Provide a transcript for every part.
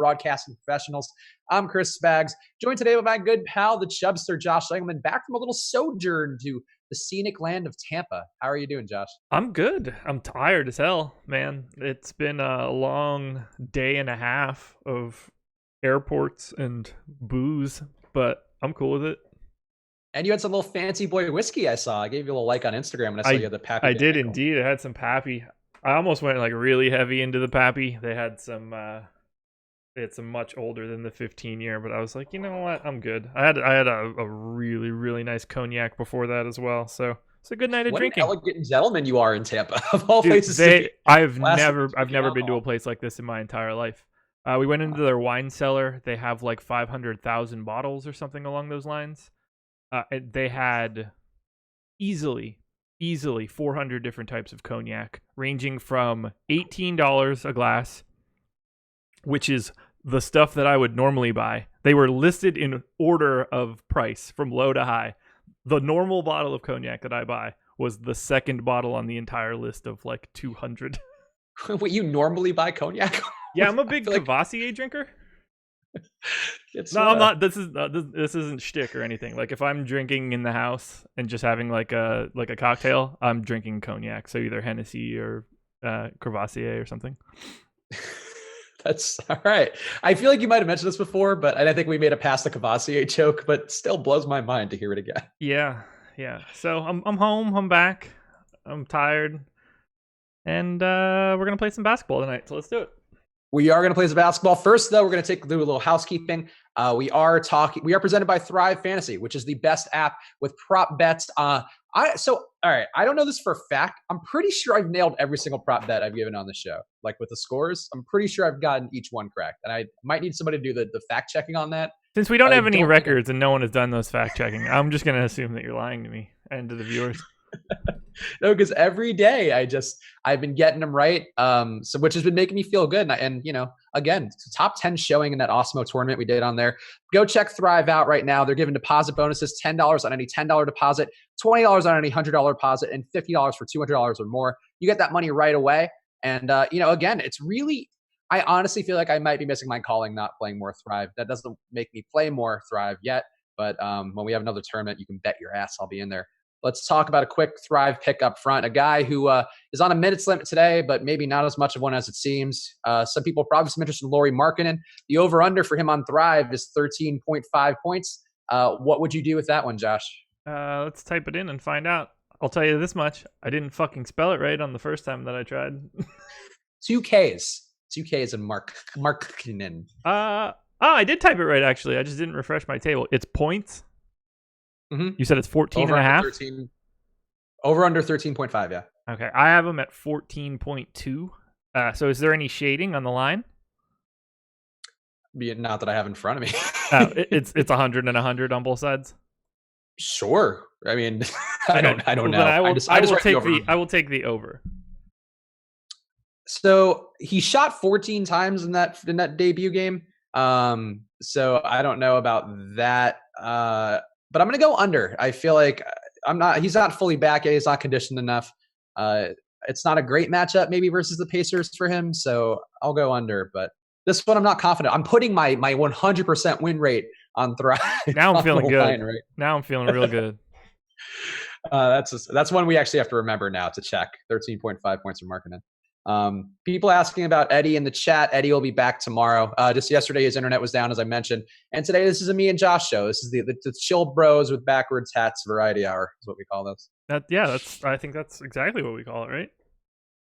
broadcasting professionals. I'm Chris Spags, joined today by my good pal, the Chubster, Josh Engelman, back from a little sojourn to the scenic land of Tampa. How are you doing, Josh? I'm good. I'm tired as hell, man. It's been a long day and a half of airports and booze, but I'm cool with it. And you had some little fancy boy whiskey I saw. I gave you a little like on Instagram and I saw you had the Pappy. I did indeed. I had some Pappy. I almost went like really heavy into the Pappy. They had some much older than the 15-year, but I was like, you know what? I'm good. I had a really, really nice cognac before that as well. So it's a good night of drinking. What an elegant gentleman you are in Tampa, of all places. I've never been to a place like this in my entire life. We went into their wine cellar. They have like 500,000 bottles or something along those lines. They had easily 400 different types of cognac, ranging from $18 a glass, which is the stuff that I would normally buy. They were listed in order of price from low to high. The normal bottle of cognac that I buy was the second bottle on the entire list of like 200. Wait, you normally buy cognac? Yeah, I'm a big Cavassier drinker. I'm not. This isn't shtick or anything. Like if I'm drinking in the house and just having like a cocktail, I'm drinking cognac. So either Hennessy or Cavassier or something. That's all right. I feel like you might have mentioned this before, but I think we made a past the Cavassier joke, but still blows my mind to hear it again. Yeah. So I'm home. I'm back. I'm tired, and we're gonna play some basketball tonight. So let's do it. We are going to play some basketball. First, though, we're going to do a little housekeeping. We are presented by Thrive Fantasy, which is the best app with prop bets. All right. I don't know this for a fact. I'm pretty sure I've nailed every single prop bet I've given on the show. Like with the scores, I'm pretty sure I've gotten each one correct. And I might need somebody to do the fact checking on that. Since we don't have any records and no one has done those fact checking, I'm just going to assume that you're lying to me and to the viewers. No, because every day I've been getting them right. Which has been making me feel good. And you know, again, top 10 showing in that Osmo tournament we did on there. Go check Thrive out right now. They're giving deposit bonuses, $10 on any $10 deposit, $20 on any $100 deposit, and $50 for $200 or more. You get that money right away. And again, it's really, I honestly feel like I might be missing my calling not playing more Thrive. That doesn't make me play more Thrive yet. But when we have another tournament, you can bet your ass I'll be in there. Let's talk about a quick Thrive pick up front. A guy who is on a minutes limit today, but maybe not as much of one as it seems. Some people probably some interest in Lauri Markkanen. The over-under for him on Thrive is 13.5 points. What would you do with that one, Josh? Let's type it in and find out. I'll tell you this much. I didn't fucking spell it right on the first time that I tried. 2 Ks. 2 Ks and Markkanen. I did type it right, actually. I just didn't refresh my table. It's points. Mm-hmm. You said it's 14 and a half? Over under 13.5, yeah. Okay, I have them at 14.2. So is there any shading on the line? Not that I have in front of me. It's 100 and 100 on both sides? Sure. I mean, okay. I don't know. I will take the over. So he shot 14 times in that debut game. So I don't know about that. But I'm going to go under. I feel like he's not fully back yet. He's not conditioned enough. It's not a great matchup maybe versus the Pacers for him. So I'll go under, but this one I'm not confident. I'm putting my 100% win rate on Thrive. Now I'm feeling good. Right? Now I'm feeling real good. That's one we actually have to remember now to check. 13.5 points from Markkanen. People asking about Eddie in the chat. Eddie will be back tomorrow. Just yesterday, his internet was down, as I mentioned. And today, this is a me and Josh show. This is the chill bros with backwards hats variety hour is what we call this. I think that's exactly what we call it, right?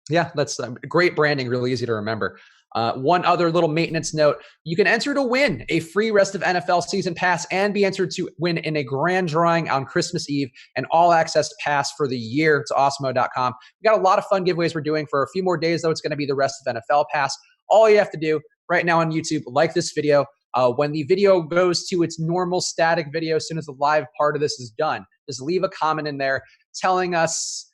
Yeah, that's great branding. Really easy to remember. One other little maintenance note. You can enter to win a free rest of NFL season pass and be entered to win in a grand drawing on Christmas Eve, an all-access pass for the year. It's Osmo.com. We got a lot of fun giveaways we're doing for a few more days, though. It's going to be the rest of NFL pass. All you have to do right now on YouTube, like this video. When the video goes to its normal static video, as soon as the live part of this is done, just leave a comment in there telling us,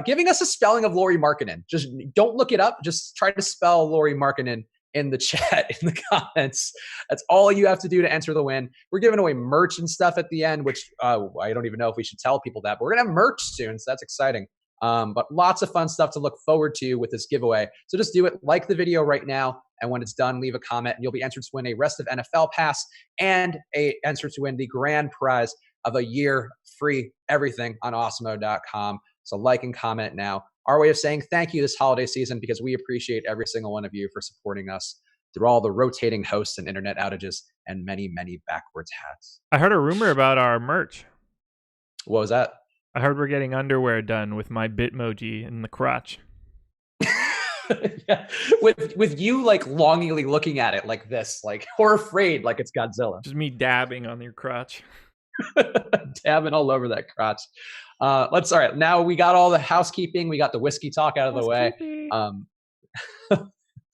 giving us a spelling of Lauri Markkanen. Just don't look it up. Just try to spell Lauri Markkanen in the chat, in the comments. That's all you have to do to enter the win. We're giving away merch and stuff at the end, which I don't even know if we should tell people that, but we're going to have merch soon, so that's exciting. But lots of fun stuff to look forward to with this giveaway. So just do it. Like the video right now And when it's done, leave a comment, and you'll be entered to win a Rest of NFL pass and a entered to win the grand prize of a year free everything on awesemo.com. So like and comment now. Our way of saying thank you this holiday season, because we appreciate every single one of you for supporting us through all the rotating hosts and internet outages and many, many backwards hats. I heard a rumor about our merch. What was that? I heard we're getting underwear done with my Bitmoji in the crotch. Yeah. With you like longingly looking at it like this, like, or afraid like it's Godzilla. Just me dabbing on your crotch. Dabbing all over that crotch. All right. Now we got all the housekeeping. We got the whiskey talk out of the way.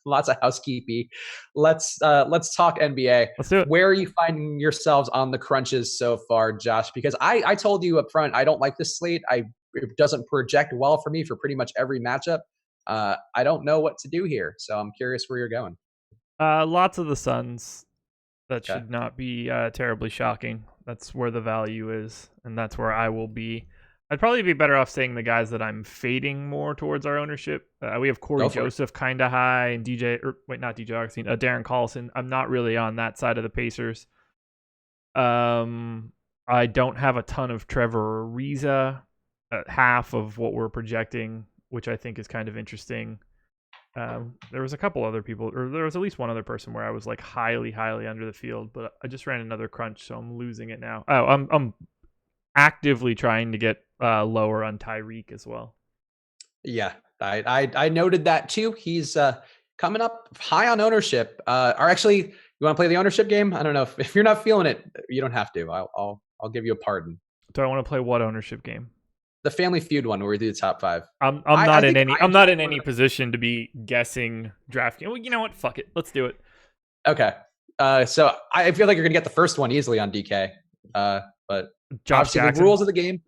Lots of housekeeping. Let's talk NBA. Let's do it. Where are you finding yourselves on the crunches so far, Josh? Because I told you up front, I don't like this slate. It doesn't project well for me for pretty much every matchup. I don't know what to do here, so I'm curious where you're going. Lots of the Suns. That should not be terribly shocking. That's where the value is, and that's where I will be. I'd probably be better off saying the guys that I'm fading more towards our ownership. We have Corey Joseph kind of high, and not DJ Augustine, Darren Collison. I'm not really on that side of the Pacers. I don't have a ton of Trevor Ariza at half of what we're projecting, which I think is kind of interesting. There was a couple other people, or there was at least one other person where I was like highly under the field, but I just ran another crunch, so I'm losing it now. Oh, I'm actively trying to get lower on Tyreek as well. Yeah, I noted that too. He's coming up high on ownership. Or actually, you want to play the ownership game? I don't know if you're not feeling it, you don't have to. I'll give you a pardon. Do I want to play what ownership game? The Family Feud one where we do the top 5. I'm not in any position to be guessing DraftKings. Well, you know what? Fuck it. Let's do it. Okay. So I feel like you're gonna get the first one easily on DK. But Josh Jackson. The rules of the game.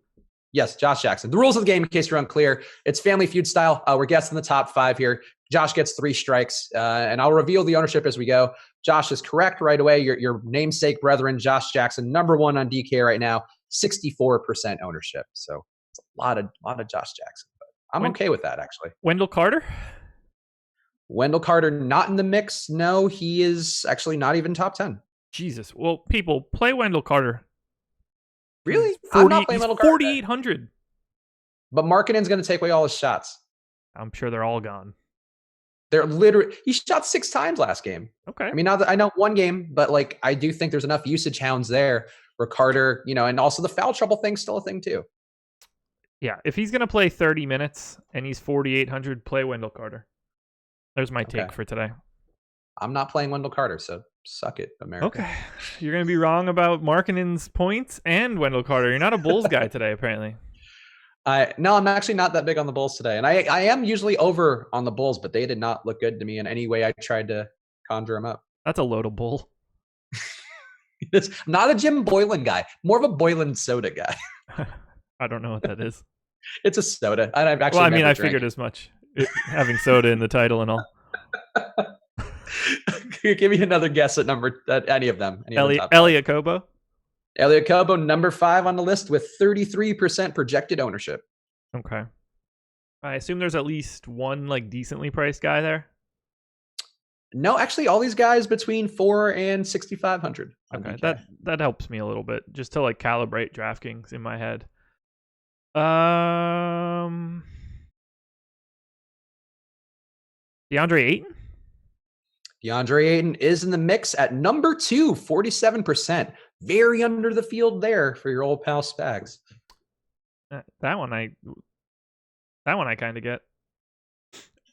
Yes, Josh Jackson. The rules of the game, in case you're unclear, it's Family Feud style. We're guessing the top 5 here. Josh gets 3 strikes, and I'll reveal the ownership as we go. Josh is correct right away. Your namesake brethren, Josh Jackson, number 1 on DK right now, 64% ownership. So it's a lot of Josh Jackson. But I'm okay with that, actually. Wendell Carter? Wendell Carter not in the mix. No, he is actually not even top 10. Jesus. Well, people, play Wendell Carter. Really? I'm not playing Wendell Carter. 4,800. But Markkanen's going to take away all his shots. I'm sure they're all gone. They're literally, he shot 6 times last game. Okay. I mean, I know one game, but like I do think there's enough usage hounds there where Carter, and also the foul trouble thing's still a thing too. Yeah, if he's going to play 30 minutes and he's 4,800, play Wendell Carter. There's my take for today. I'm not playing Wendell Carter, so suck it, America. Okay. You're going to be wrong about Markkanen's points and Wendell Carter. You're not a Bulls guy today, apparently. No, I'm actually not that big on the Bulls today. And I am usually over on the Bulls, but they did not look good to me in any way I tried to conjure them up. That's a load of bull. I'm not a Jim Boylan guy. More of a Boylan soda guy. I don't know what that is. It's a soda. I figured as much. Having soda in the title and all. Give me another guess at any of them. Elliot Kobo. Elliot Kobo, number 5 on the list with 33% projected ownership. Okay. I assume there's at least one like decently priced guy there. No, actually, all these guys between 4 and 6,500. Okay, that helps me a little bit just to like calibrate DraftKings in my head. DeAndre Ayton? DeAndre Ayton is in the mix at number 2, 47%. Very under the field there for your old pal Spags. That one I kind of get.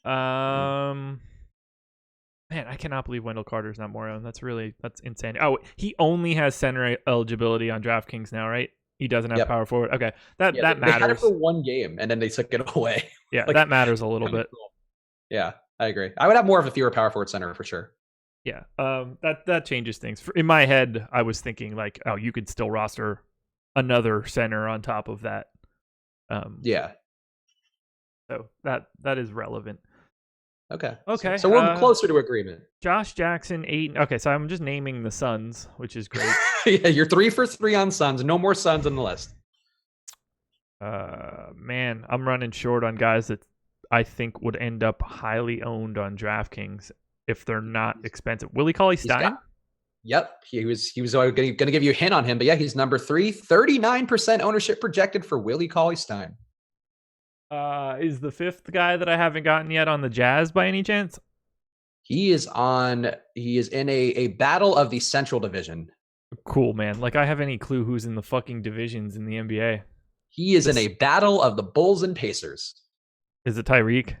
Man, I cannot believe Wendell Carter's not more owned. That's insane. Oh, he only has center eligibility on DraftKings now, right? He doesn't have power forward. Okay, that matters. They had it for one game, and then they took it away. Yeah, that matters a little bit. Cool. Yeah, I agree. I would have more of a fewer power forward center for sure. Yeah, that changes things. In my head, I was thinking like, oh, you could still roster another center on top of that. Yeah. So that is relevant. Okay. So we're closer to agreement. Josh Jackson, 8. Okay, so I'm just naming the Suns, which is great. Yeah, you're 3 for 3 on Suns. No more Suns on the list. Man, I'm running short on guys that I think would end up highly owned on DraftKings. if they're not expensive. Willie Cauley-Stein? Yep. He was going to give you a hint on him, but yeah, he's number 3, 39% ownership projected for Willie Cauley-Stein. Is the 5th guy that I haven't gotten yet on the Jazz by any chance? He is in a battle of the Central Division. Cool, man. Like, I have any clue who's in the fucking divisions in the NBA. He is in a battle of the Bulls and Pacers. Is it Tyreek?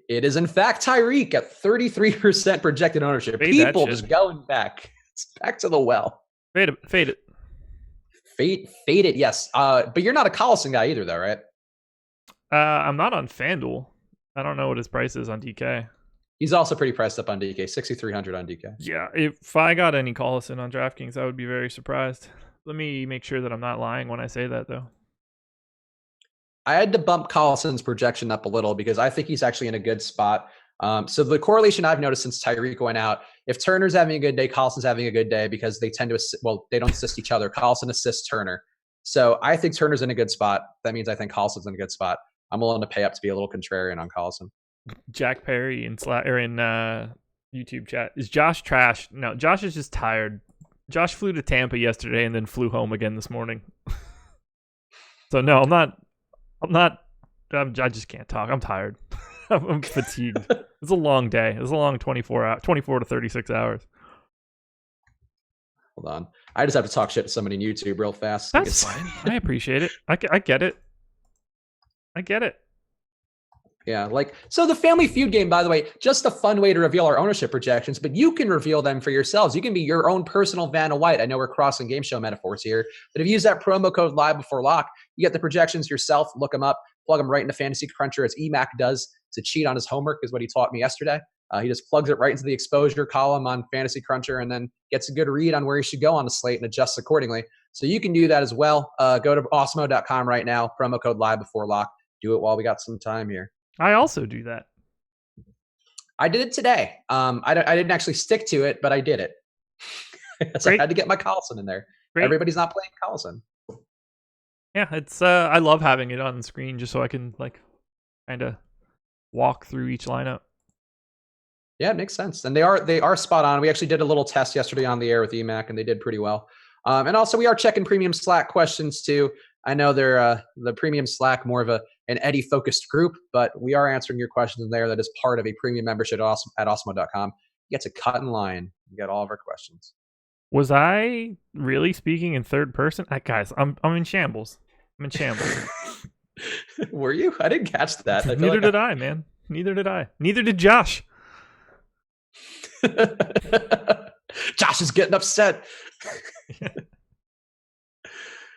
It is, in fact, Tyreek at 33% projected ownership. People just going back. It's back to the well. Fade it. Fade it, yes. But you're not a Collison guy either, though, right? I'm not on FanDuel. I don't know what his price is on DK. He's also pretty priced up on DK, 6,300 on DK. Yeah, if I got any Collison on DraftKings, I would be very surprised. Let me make sure that I'm not lying when I say that, though. I had to bump Collison's projection up a little because I think he's actually in a good spot. So the correlation I've noticed since Tyreek went out, if Turner's having a good day, Collison's having a good day because they tend to they don't assist each other. Collison assists Turner. So I think Turner's in a good spot. That means I think Collison's in a good spot. I'm willing to pay up to be a little contrarian on Collison. Jack Perry in YouTube chat. Is Josh trash? No, Josh is just tired. Josh flew to Tampa yesterday and then flew home again this morning. So no, I just can't talk. I'm tired. I'm fatigued. It's a long day. It's a long 24 to 36 hours. Hold on. I just have to talk shit to somebody on YouTube real fast. That's fine. I appreciate it. I get it. I get it. Yeah, so the Family Feud game, by the way, just a fun way to reveal our ownership projections, but you can reveal them for yourselves. You can be your own personal Vanna White. I know we're crossing game show metaphors here, but if you use that promo code live before lock, you get the projections yourself, look them up, plug them right into Fantasy Cruncher as EMAC does to cheat on his homework is what he taught me yesterday. He just plugs it right into the exposure column on Fantasy Cruncher and then gets a good read on where he should go on the slate and adjusts accordingly. So you can do that as well. Go to Awesemo.com right now, promo code live before lock. Do it while we got some time here. I also do that. I did it today. I didn't actually stick to it, but I did it. So I had to get my Collison in there. Great. Everybody's not playing Collison. Yeah, it's I love having it on the screen just so I can kind of walk through each lineup. Yeah, it makes sense. And they are spot on. We actually did a little test yesterday on the air with EMAC, and they did pretty well. And also, we are checking premium Slack questions too. I know they're the premium Slack more of an Eddie-focused group, but we are answering your questions in there. That is part of a premium membership at Awesemo.com. You get to cut in line. You get all of our questions. Was I really speaking in third person? Guys, I'm in shambles. I'm in shambles. Were you? I didn't catch that. Neither did I, man. Neither did I. Neither did Josh. Josh is getting upset.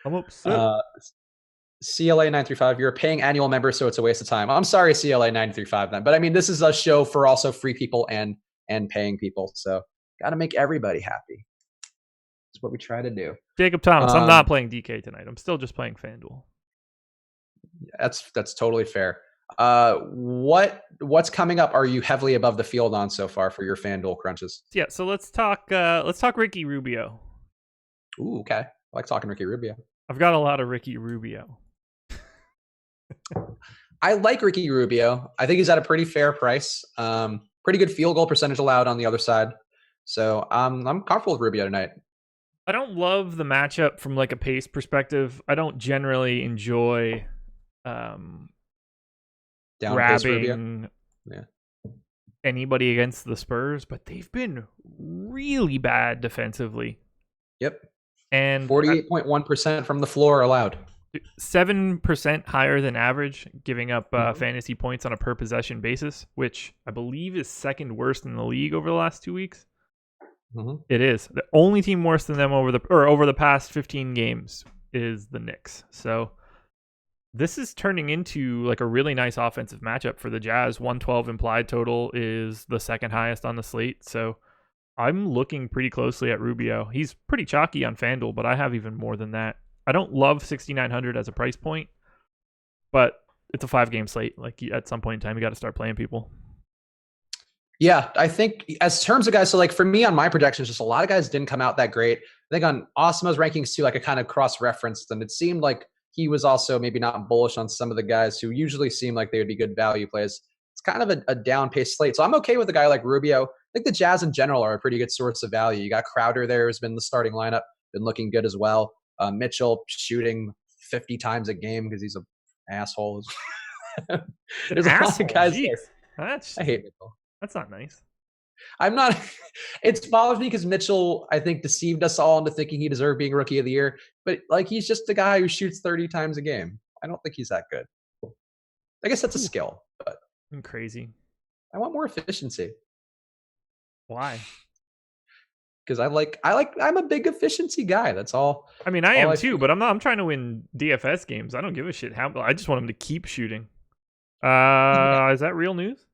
I'm upset. CLA 935, you're a paying annual member, so it's a waste of time. I'm sorry, CLA 935 then. But I mean, this is a show for also free people and paying people. So got to make everybody happy. That's what we try to do. Jacob Thomas, I'm not playing DK tonight. I'm still just playing FanDuel. That's totally fair. What's coming up? Are you heavily above the field on so far for your FanDuel crunches? Yeah, so let's talk Ricky Rubio. Ooh, okay. I like talking Ricky Rubio. I've got a lot of Ricky Rubio. I like Ricky Rubio. I think he's at a pretty fair price. Pretty good field goal percentage allowed on the other side. So I'm comfortable with Rubio tonight. I don't love the matchup from a pace perspective. I don't generally enjoy grabbing anybody against the Spurs, but they've been really bad defensively. Yep. And 48.1% from the floor allowed. 7% higher than average, giving up fantasy points on a per possession basis, which I believe is second worst in the league over the last 2 weeks. Mm-hmm. It is. The only team worse than them over the past 15 games is the Knicks. So this is turning into a really nice offensive matchup for the Jazz. 112 implied total is the second highest on the slate. So I'm looking pretty closely at Rubio. He's pretty chalky on FanDuel, but I have even more than that. I don't love 6,900 as a price point, but it's a 5-game slate. At some point in time, you got to start playing people. Yeah, I think as terms of guys, so for me on my projections, just a lot of guys didn't come out that great. I think on Awesemo's rankings too, I kind of cross-referenced, and it seemed like he was also maybe not bullish on some of the guys who usually seem like they would be good value plays. it's kind of a down-paced slate. So I'm okay with a guy like Rubio. I think the Jazz in general are a pretty good source of value. You got Crowder there, who's been the starting lineup, been looking good as well. Mitchell shooting 50 times a game because he's an asshole. There's a lot of guys there. I hate Mitchell. That's not nice. I'm not. It bothers me because Mitchell, I think, deceived us all into thinking he deserved being Rookie of the Year. But like, he's just a guy who shoots 30 times a game. I don't think he's that good. I guess that's a skill, but I'm crazy. I want more efficiency. Why? Because I'm a big efficiency guy. That's all. I mean, I am too, but I'm trying to win DFS games. I don't give a shit how. I just want him to keep shooting. Is that real news?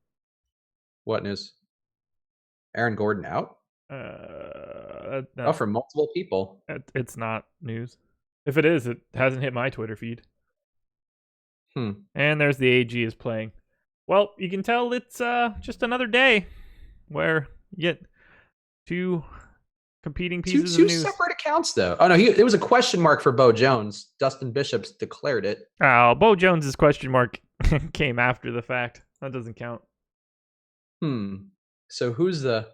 What news? Aaron Gordon out? No. For multiple people. It's not news. If it is, it hasn't hit my Twitter feed. And there's the AG is playing. Well, you can tell it's just another day where you get two competing pieces of news. Two separate accounts, though. Oh, no, it was a question mark for Bo Jones. Dustin Bishop's declared it. Oh, Bo Jones's question mark came after the fact. That doesn't count. So who's the?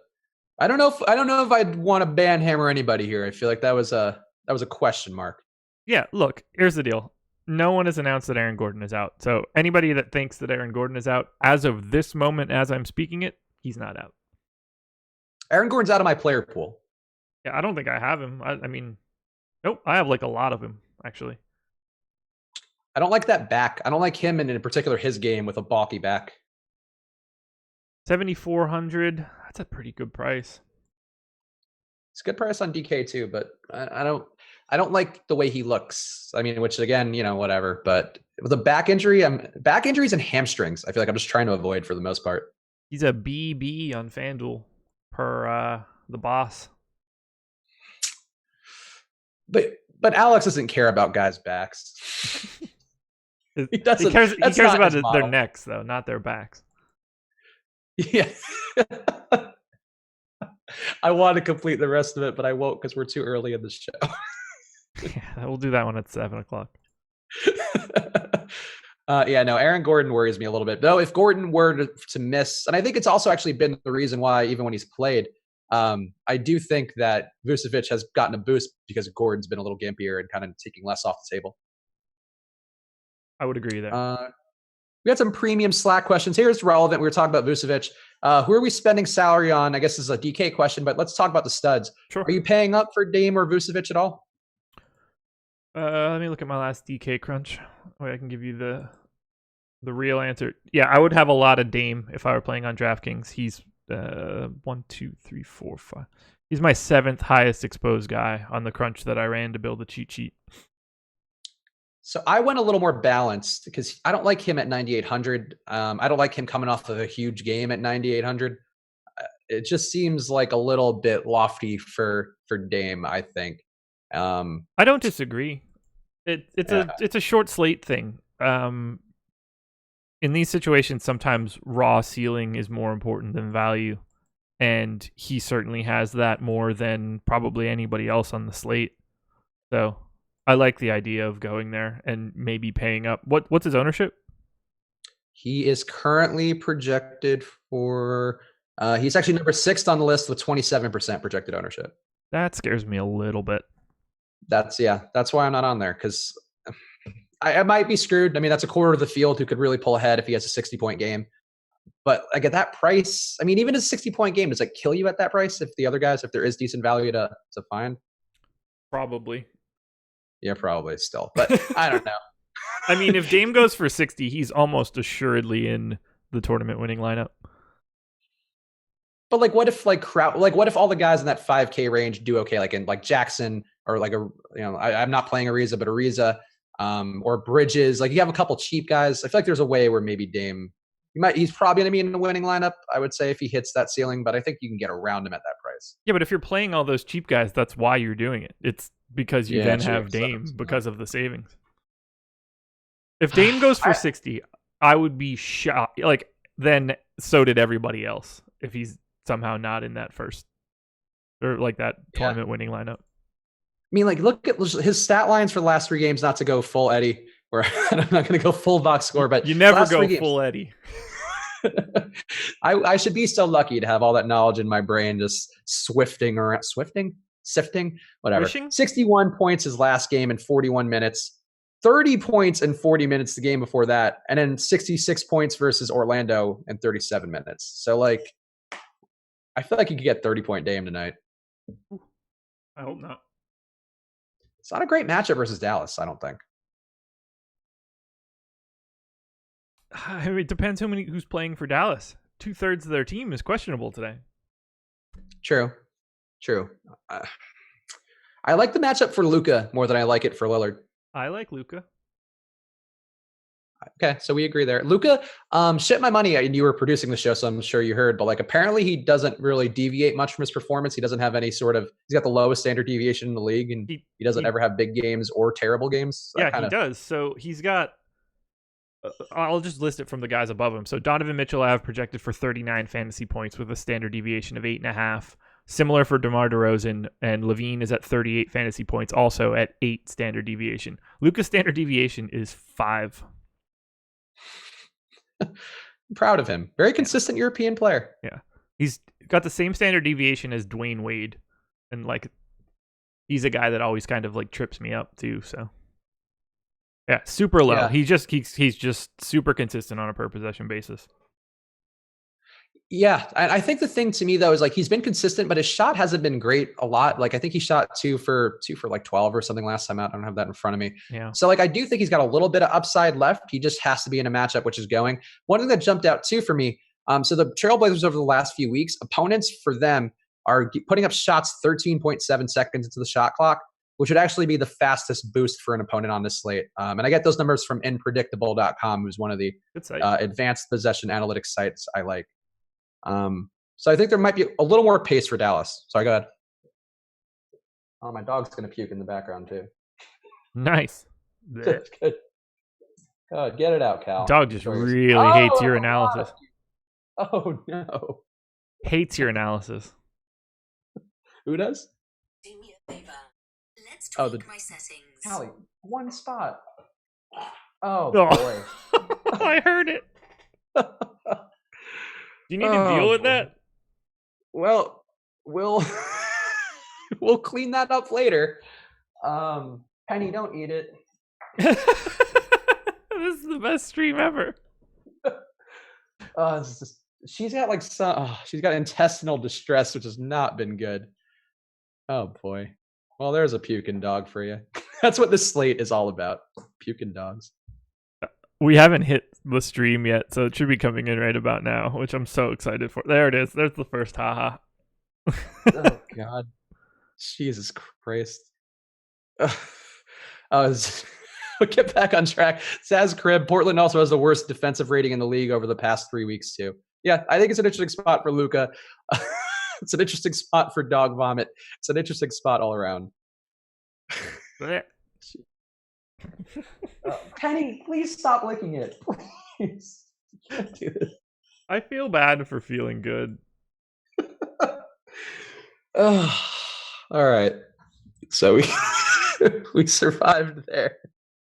I don't know if I'd want to ban him or anybody here. I feel like that was a question mark. Yeah, look, here's the deal. No one has announced that Aaron Gordon is out. So anybody that thinks that Aaron Gordon is out, as of this moment, as I'm speaking it, he's not out. Aaron Gordon's out of my player pool. Yeah, I don't think I have him. I mean, nope, I have like a lot of him, actually. I don't like that back. I don't like him, and in particular his game with a balky back. 7,400. That's a pretty good price. It's a good price on DK too, but I don't like the way he looks. I mean, which again, whatever. But with a back injury, back injuries and hamstrings, I feel like I'm just trying to avoid for the most part. He's a BB on FanDuel per the boss. But Alex doesn't care about guys' backs. He cares about their necks, though, not their backs. Yeah. I want to complete the rest of it, but I won't because we're too early in the show. Yeah, we'll do that one at 7:00. No, Aaron Gordon worries me a little bit. Though if Gordon were to miss, and I think it's also actually been the reason why, even when he's played, I do think that Vucevic has gotten a boost because Gordon's been a little gimpier and kind of taking less off the table. I would agree there. We got some premium Slack questions. Here's relevant. We were talking about Vucevic. Who are we spending salary on? I guess this is a DK question, but let's talk about the studs. Sure. Are you paying up for Dame or Vucevic at all? Let me look at my last DK crunch. I can give you the real answer. Yeah, I would have a lot of Dame if I were playing on DraftKings. He's 1, 2, 3, 4, 5. He's my 7th highest exposed guy on the crunch that I ran to build the cheat sheet. So I went a little more balanced because I don't like him at 9,800. I don't like him coming off of a huge game at 9,800. It just seems like a little bit lofty for Dame, I think. I don't disagree. It's a short slate thing. In these situations, sometimes raw ceiling is more important than value, and he certainly has that more than probably anybody else on the slate. So I like the idea of going there and maybe paying up. What's his ownership? He is currently projected for. He's actually number 6 on the list with 27% projected ownership. That scares me a little bit. That's why I'm not on there, because I might be screwed. I mean, that's a quarter of the field who could really pull ahead if he has a 60-point game. But like at that price, I mean, even a 60-point game, does it kill you at that price if there is decent value to find? Probably. Yeah, probably still. But I don't know. I mean, if Dame goes for 60, he's almost assuredly in the tournament winning lineup. But what if all the guys in that 5K range do okay, like Jackson or I'm not playing Ariza, but Ariza or Bridges. Like you have a couple cheap guys. I feel like there's a way where maybe Dame, he's probably going to be in the winning lineup, I would say, if he hits that ceiling, but I think you can get around him at that price. Yeah, but if you're playing all those cheap guys, that's why you're doing it. It's because you then have Dame because of the savings. If Dame goes for 60, I would be shocked. Then so did everybody else if he's somehow not in that first or that tournament winning lineup. I mean, look at his stat lines for the last 3 games, not to go full Eddie, or I'm not going to go full box score, but you never go full Eddie. I should be so lucky to have all that knowledge in my brain just sifting, whatever. Wishing? 61 points his last game in 41 minutes, 30 points in 40 minutes the game before that, and then 66 points versus Orlando in 37 minutes. So, like, I feel like he could get 30-point Dame tonight. I hope not. It's not a great matchup versus Dallas, I don't think. I mean, it depends who's playing for Dallas. 2/3 of their team is questionable today. True. I like the matchup for Luka more than I like it for Lillard. I like Luka. Okay, so we agree there. Luka, shit my money, and you were producing the show, so I'm sure you heard, but like apparently he doesn't really deviate much from his performance. He doesn't have any sort of, he's got the lowest standard deviation in the league, and he doesn't ever have big games or terrible games. So yeah, he does. So he's got, I'll just list it from the guys above him. So Donovan Mitchell, I have projected for 39 fantasy points with a standard deviation of 8.5. Similar for DeMar DeRozan, and Levine is at 38 fantasy points, also at 8 standard deviation. Luka's standard deviation is 5. I'm proud of him. Very consistent European player. Yeah. He's got the same standard deviation as Dwayne Wade. And like he's a guy that always kind of like trips me up too. So yeah, super low. Yeah. He's just super consistent on a per possession basis. Yeah, I think the thing to me though is like he's been consistent, but his shot hasn't been great a lot. Like I think he shot 2 for like 12 or something last time out. I don't have that in front of me. Yeah. So like I do think he's got a little bit of upside left. He just has to be in a matchup which is going. One thing that jumped out too for me. So the Trailblazers over the last few weeks, opponents for them are putting up shots 13.7 seconds into the shot clock, which would actually be the fastest boost for an opponent on this slate. And I get those numbers from Inpredictable.com, who's one of the advanced possession analytics sites I like. So I think there might be a little more pace for Dallas. Sorry, go ahead. Oh, my dog's going to puke in the background too. Nice. Good. God, get it out, Cal. Dog just really hates your analysis. Oh, no. Hates your analysis. Who does? Do me a favor. Let's tweak my settings. Callie, one spot. Oh, boy. I heard it. Do you need to deal with that? Well, we'll clean that up later. Penny, don't eat it. This is the best stream ever. She's got like she's got intestinal distress, which has not been good. Oh boy. Well, there's a puking dog for you. That's what this slate is all about. Puking dogs. We haven't hit the stream yet, so it should be coming in right about now, which I'm so excited for. There it is. There's the first haha. Oh, God. Jesus Christ. We'll get back on track. Saz Crib, Portland also has the worst defensive rating in the league over the past 3 weeks, too. Yeah, I think it's an interesting spot for Luka. It's an interesting spot for Dog Vomit. It's an interesting spot all around. Penny, please stop licking it. Please. You can't do this. I feel bad for feeling good. All right. So we survived there.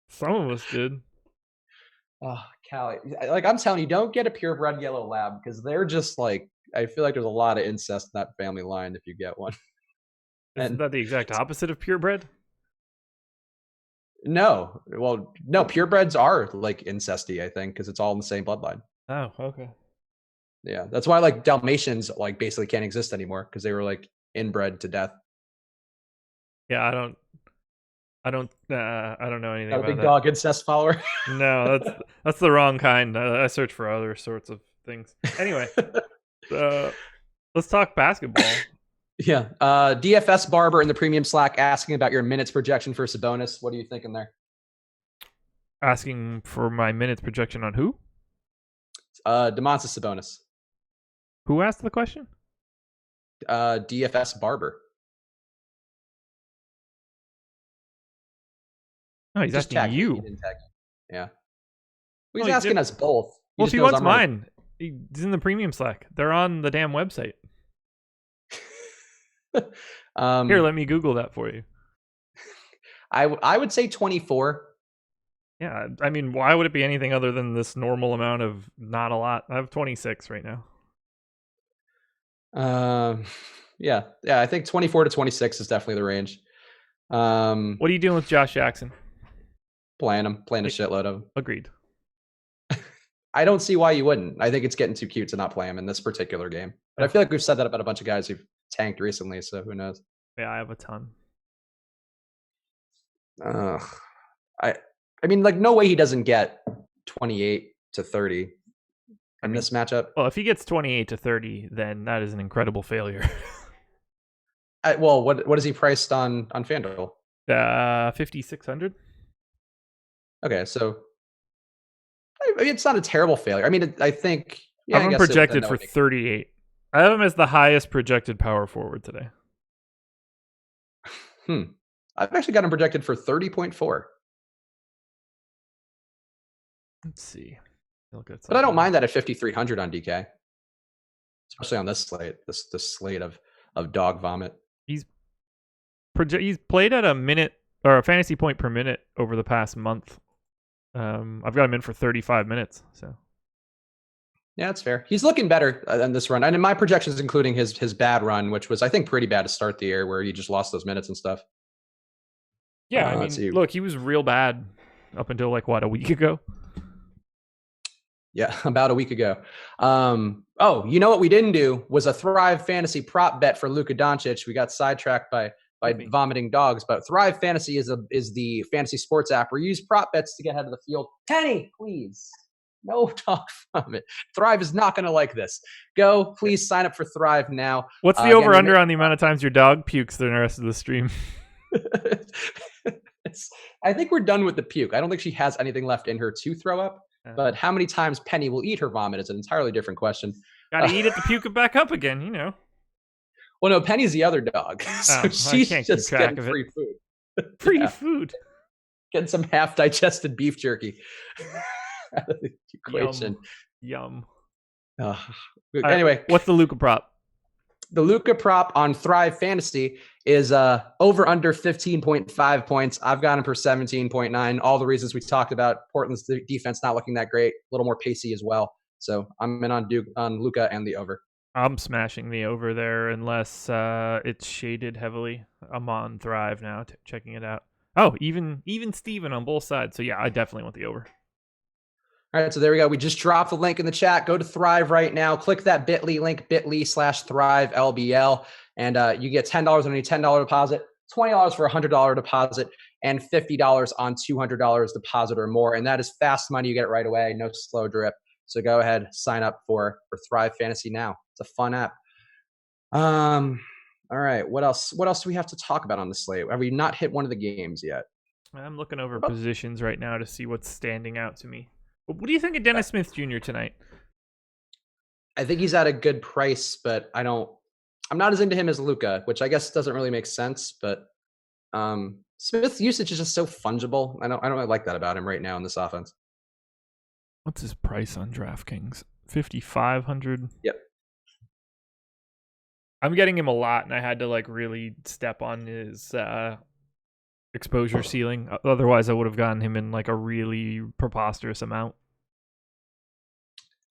Some of us did. Oh, Callie. Like I'm telling you, don't get a purebred yellow lab because they're just like, I feel like there's a lot of incest in that family line if you get one. Isn't that the exact opposite of purebred? No. Well, no, purebreds are like incesty, I think, because it's all in the same bloodline. Oh, okay. Yeah, that's why like Dalmatians like basically can't exist anymore because they were like inbred to death. Yeah, I don't know anything about a big that. Dog incest follower. No, that's the wrong kind. I search for other sorts of things. Anyway, let's talk basketball. Yeah. DFS Barber in the premium Slack asking about your minutes projection for Sabonis. What are you thinking there? Asking for my minutes projection on who? Domantas Sabonis. Who asked the question? DFS Barber. Oh, he's just asking you. Yeah. Well, he's asking us both. Well, if he wants mine, he's in the premium Slack. They're on the damn website. Here, let me Google that for you. I would say 24. Yeah, I mean, why would it be anything other than this normal amount of not a lot? I have 26 right now. Yeah, I think 24 to 26 is definitely the range. What are you doing with Josh Jackson? Playing a shitload of him. Agreed. I don't see why you wouldn't. I think it's getting too cute to not play him in this particular game. But I feel like we've said that about a bunch of guys who've tanked recently, so who knows? Yeah, I have a ton. I mean, like, no way he doesn't get 28 to 30 in this matchup. Well, if he gets 28 to 30, then that is an incredible failure. Well, what is he priced on FanDuel? 5,600. Okay, so I mean, it's not a terrible failure. I mean, I think I have him projected for 38. I have him as the highest projected power forward today. I've actually got him projected for 30.4. Let's see. But I don't mind that at 5,300 on DK, especially on this slate. This slate of dog vomit. He's played at a minute or a fantasy point per minute over the past month. I've got him in for 35 minutes. So yeah, that's fair. He's looking better than this run, and in my projections, including his bad run, which was I think pretty bad to start the year, where he just lost those minutes and stuff. Yeah, I mean, look, he was real bad up until like a week ago. Yeah, about a week ago. Oh, you know what we didn't do was a Thrive Fantasy prop bet for Luka Doncic. We got sidetracked by vomiting dogs, but Thrive Fantasy is the fantasy sports app where you use prop bets to get ahead of the field. Penny, please. No talk from it. Thrive is not going to like this. Go, please sign up for Thrive now. What's the over-under on the amount of times your dog pukes during the rest of the stream? I think we're done with the puke. I don't think she has anything left in her to throw up. But how many times Penny will eat her vomit is an entirely different question. Gotta eat it to puke it back up again, you know. Well, no, Penny's the other dog. So she's just getting free food. Free food. Getting some half-digested beef jerky out of the equation. Yum. Anyway. Right, what's the Luka prop? The Luka prop on Thrive Fantasy is over under 15.5 points. I've got him for 17.9. All the reasons we talked about. Portland's defense not looking that great. A little more pacey as well. So I'm in on Luka and the over. I'm smashing the over there unless it's shaded heavily. I'm on Thrive now, checking it out. Oh, even Steven on both sides. So yeah, I definitely want the over. All right, so there we go. We just dropped the link in the chat. Go to Thrive right now. Click that bit.ly link, bit.ly/ThriveLBL, and you get $10 on any $10 deposit, $20 for a $100 deposit, and $50 on $200 deposit or more. And that is fast money. You get it right away. No slow drip. So go ahead, sign up for Thrive Fantasy now. It's a fun app. All right, what else? What else do we have to talk about on the slate? Have we not hit one of the games yet? I'm looking over positions right now to see what's standing out to me. What do you think of Dennis Smith Jr. tonight? I think he's at a good price, but I'm not as into him as Luka, which I guess doesn't really make sense. But Smith's usage is just so fungible. I don't really like that about him right now in this offense. What's his price on DraftKings? 5,500. Yep. I'm getting him a lot, and I had to like really step on his exposure ceiling. Otherwise, I would have gotten him in like a really preposterous amount.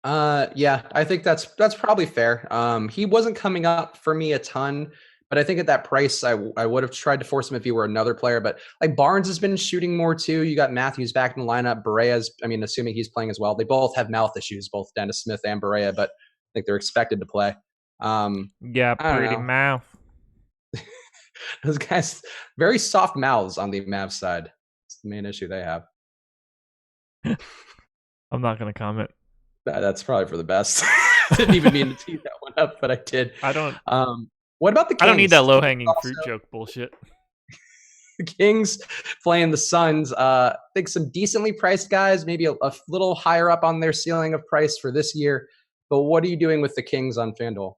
Yeah, I think that's probably fair. He wasn't coming up for me a ton, but I think at that price, I would have tried to force him if he were another player. But like Barnes has been shooting more too. You got Matthews back in the lineup. Berea's, I mean, assuming he's playing as well. They both have mouth issues, both Dennis Smith and Berea, but I think they're expected to play. Yeah, pretty mouth. Those guys, very soft mouths on the Mavs side. It's the main issue they have. I'm not going to comment. That's probably for the best. Didn't even mean to tee that one up, but I did. I don't. What about the Kings? I don't need that low-hanging fruit joke bullshit. The Kings playing the Suns. I think some decently priced guys, maybe a little higher up on their ceiling of price for this year. But what are you doing with the Kings on FanDuel?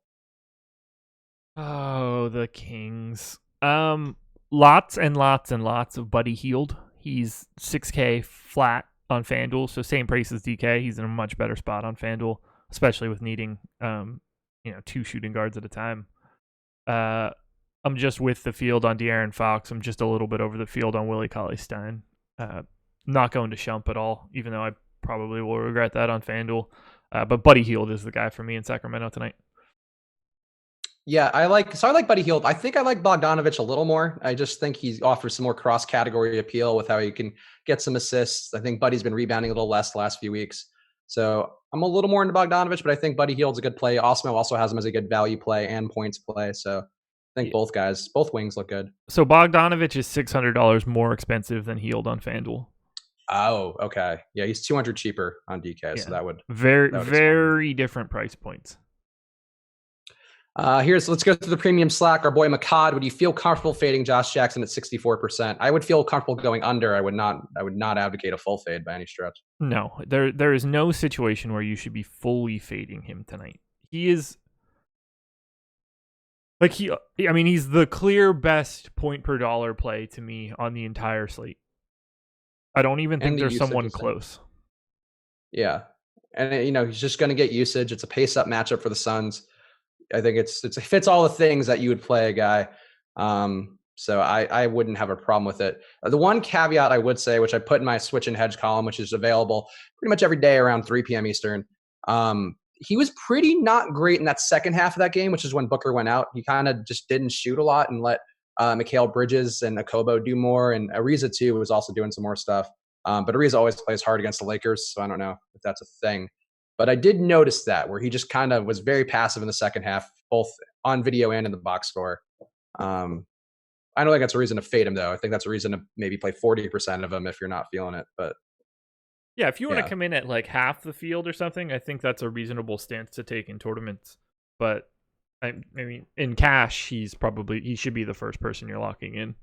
Oh, the Kings. Lots and lots and lots of Buddy Hield. He's $6K flat on FanDuel, so same price as DK. He's in a much better spot on FanDuel, especially with needing 2 shooting guards at a time. I'm just with the field on De'Aaron Fox. I'm just a little bit over the field on Willie Cauley-Stein. not going to Shump at all, even though I probably will regret that on FanDuel. But Buddy Hield is the guy for me in Sacramento tonight. Yeah, I like Buddy Hield. I think I like Bogdanovich a little more. I just think he offers some more cross-category appeal with how he can get some assists. I think Buddy's been rebounding a little less the last few weeks. So I'm a little more into Bogdanovich, but I think Buddy Hield's a good play. Osmo also has him as a good value play and points play. So I think both wings look good. So Bogdanovich is $600 more expensive than Hield on FanDuel. Oh, okay. Yeah, he's $200 cheaper on DK, so that would very different price points. Let's go through the premium slack. Our boy Makad, would you feel comfortable fading Josh Jackson at 64%? I would feel comfortable going under. I would not advocate a full fade by any stretch. No, there is no situation where you should be fully fading him tonight. He is he's the clear best point per dollar play to me on the entire slate. I don't even think there's someone close. Yeah. And he's just going to get usage. It's a pace up matchup for the Suns. I think it fits all the things that you would play a guy. So I wouldn't have a problem with it. The one caveat I would say, which I put in my switch and hedge column, which is available pretty much every day around 3 p.m. Eastern. He was pretty not great in that second half of that game, which is when Booker went out. He kind of just didn't shoot a lot and let Mikal Bridges and Okobo do more. And Ariza too was also doing some more stuff. But Ariza always plays hard against the Lakers. So I don't know if that's a thing. But I did notice that where he just kind of was very passive in the second half, both on video and in the box score. I don't think that's a reason to fade him, though. I think that's a reason to maybe play 40% of him if you're not feeling it. But yeah, if you want to come in at like half the field or something, I think that's a reasonable stance to take in tournaments. But I mean, in cash, he should be the first person you're locking in.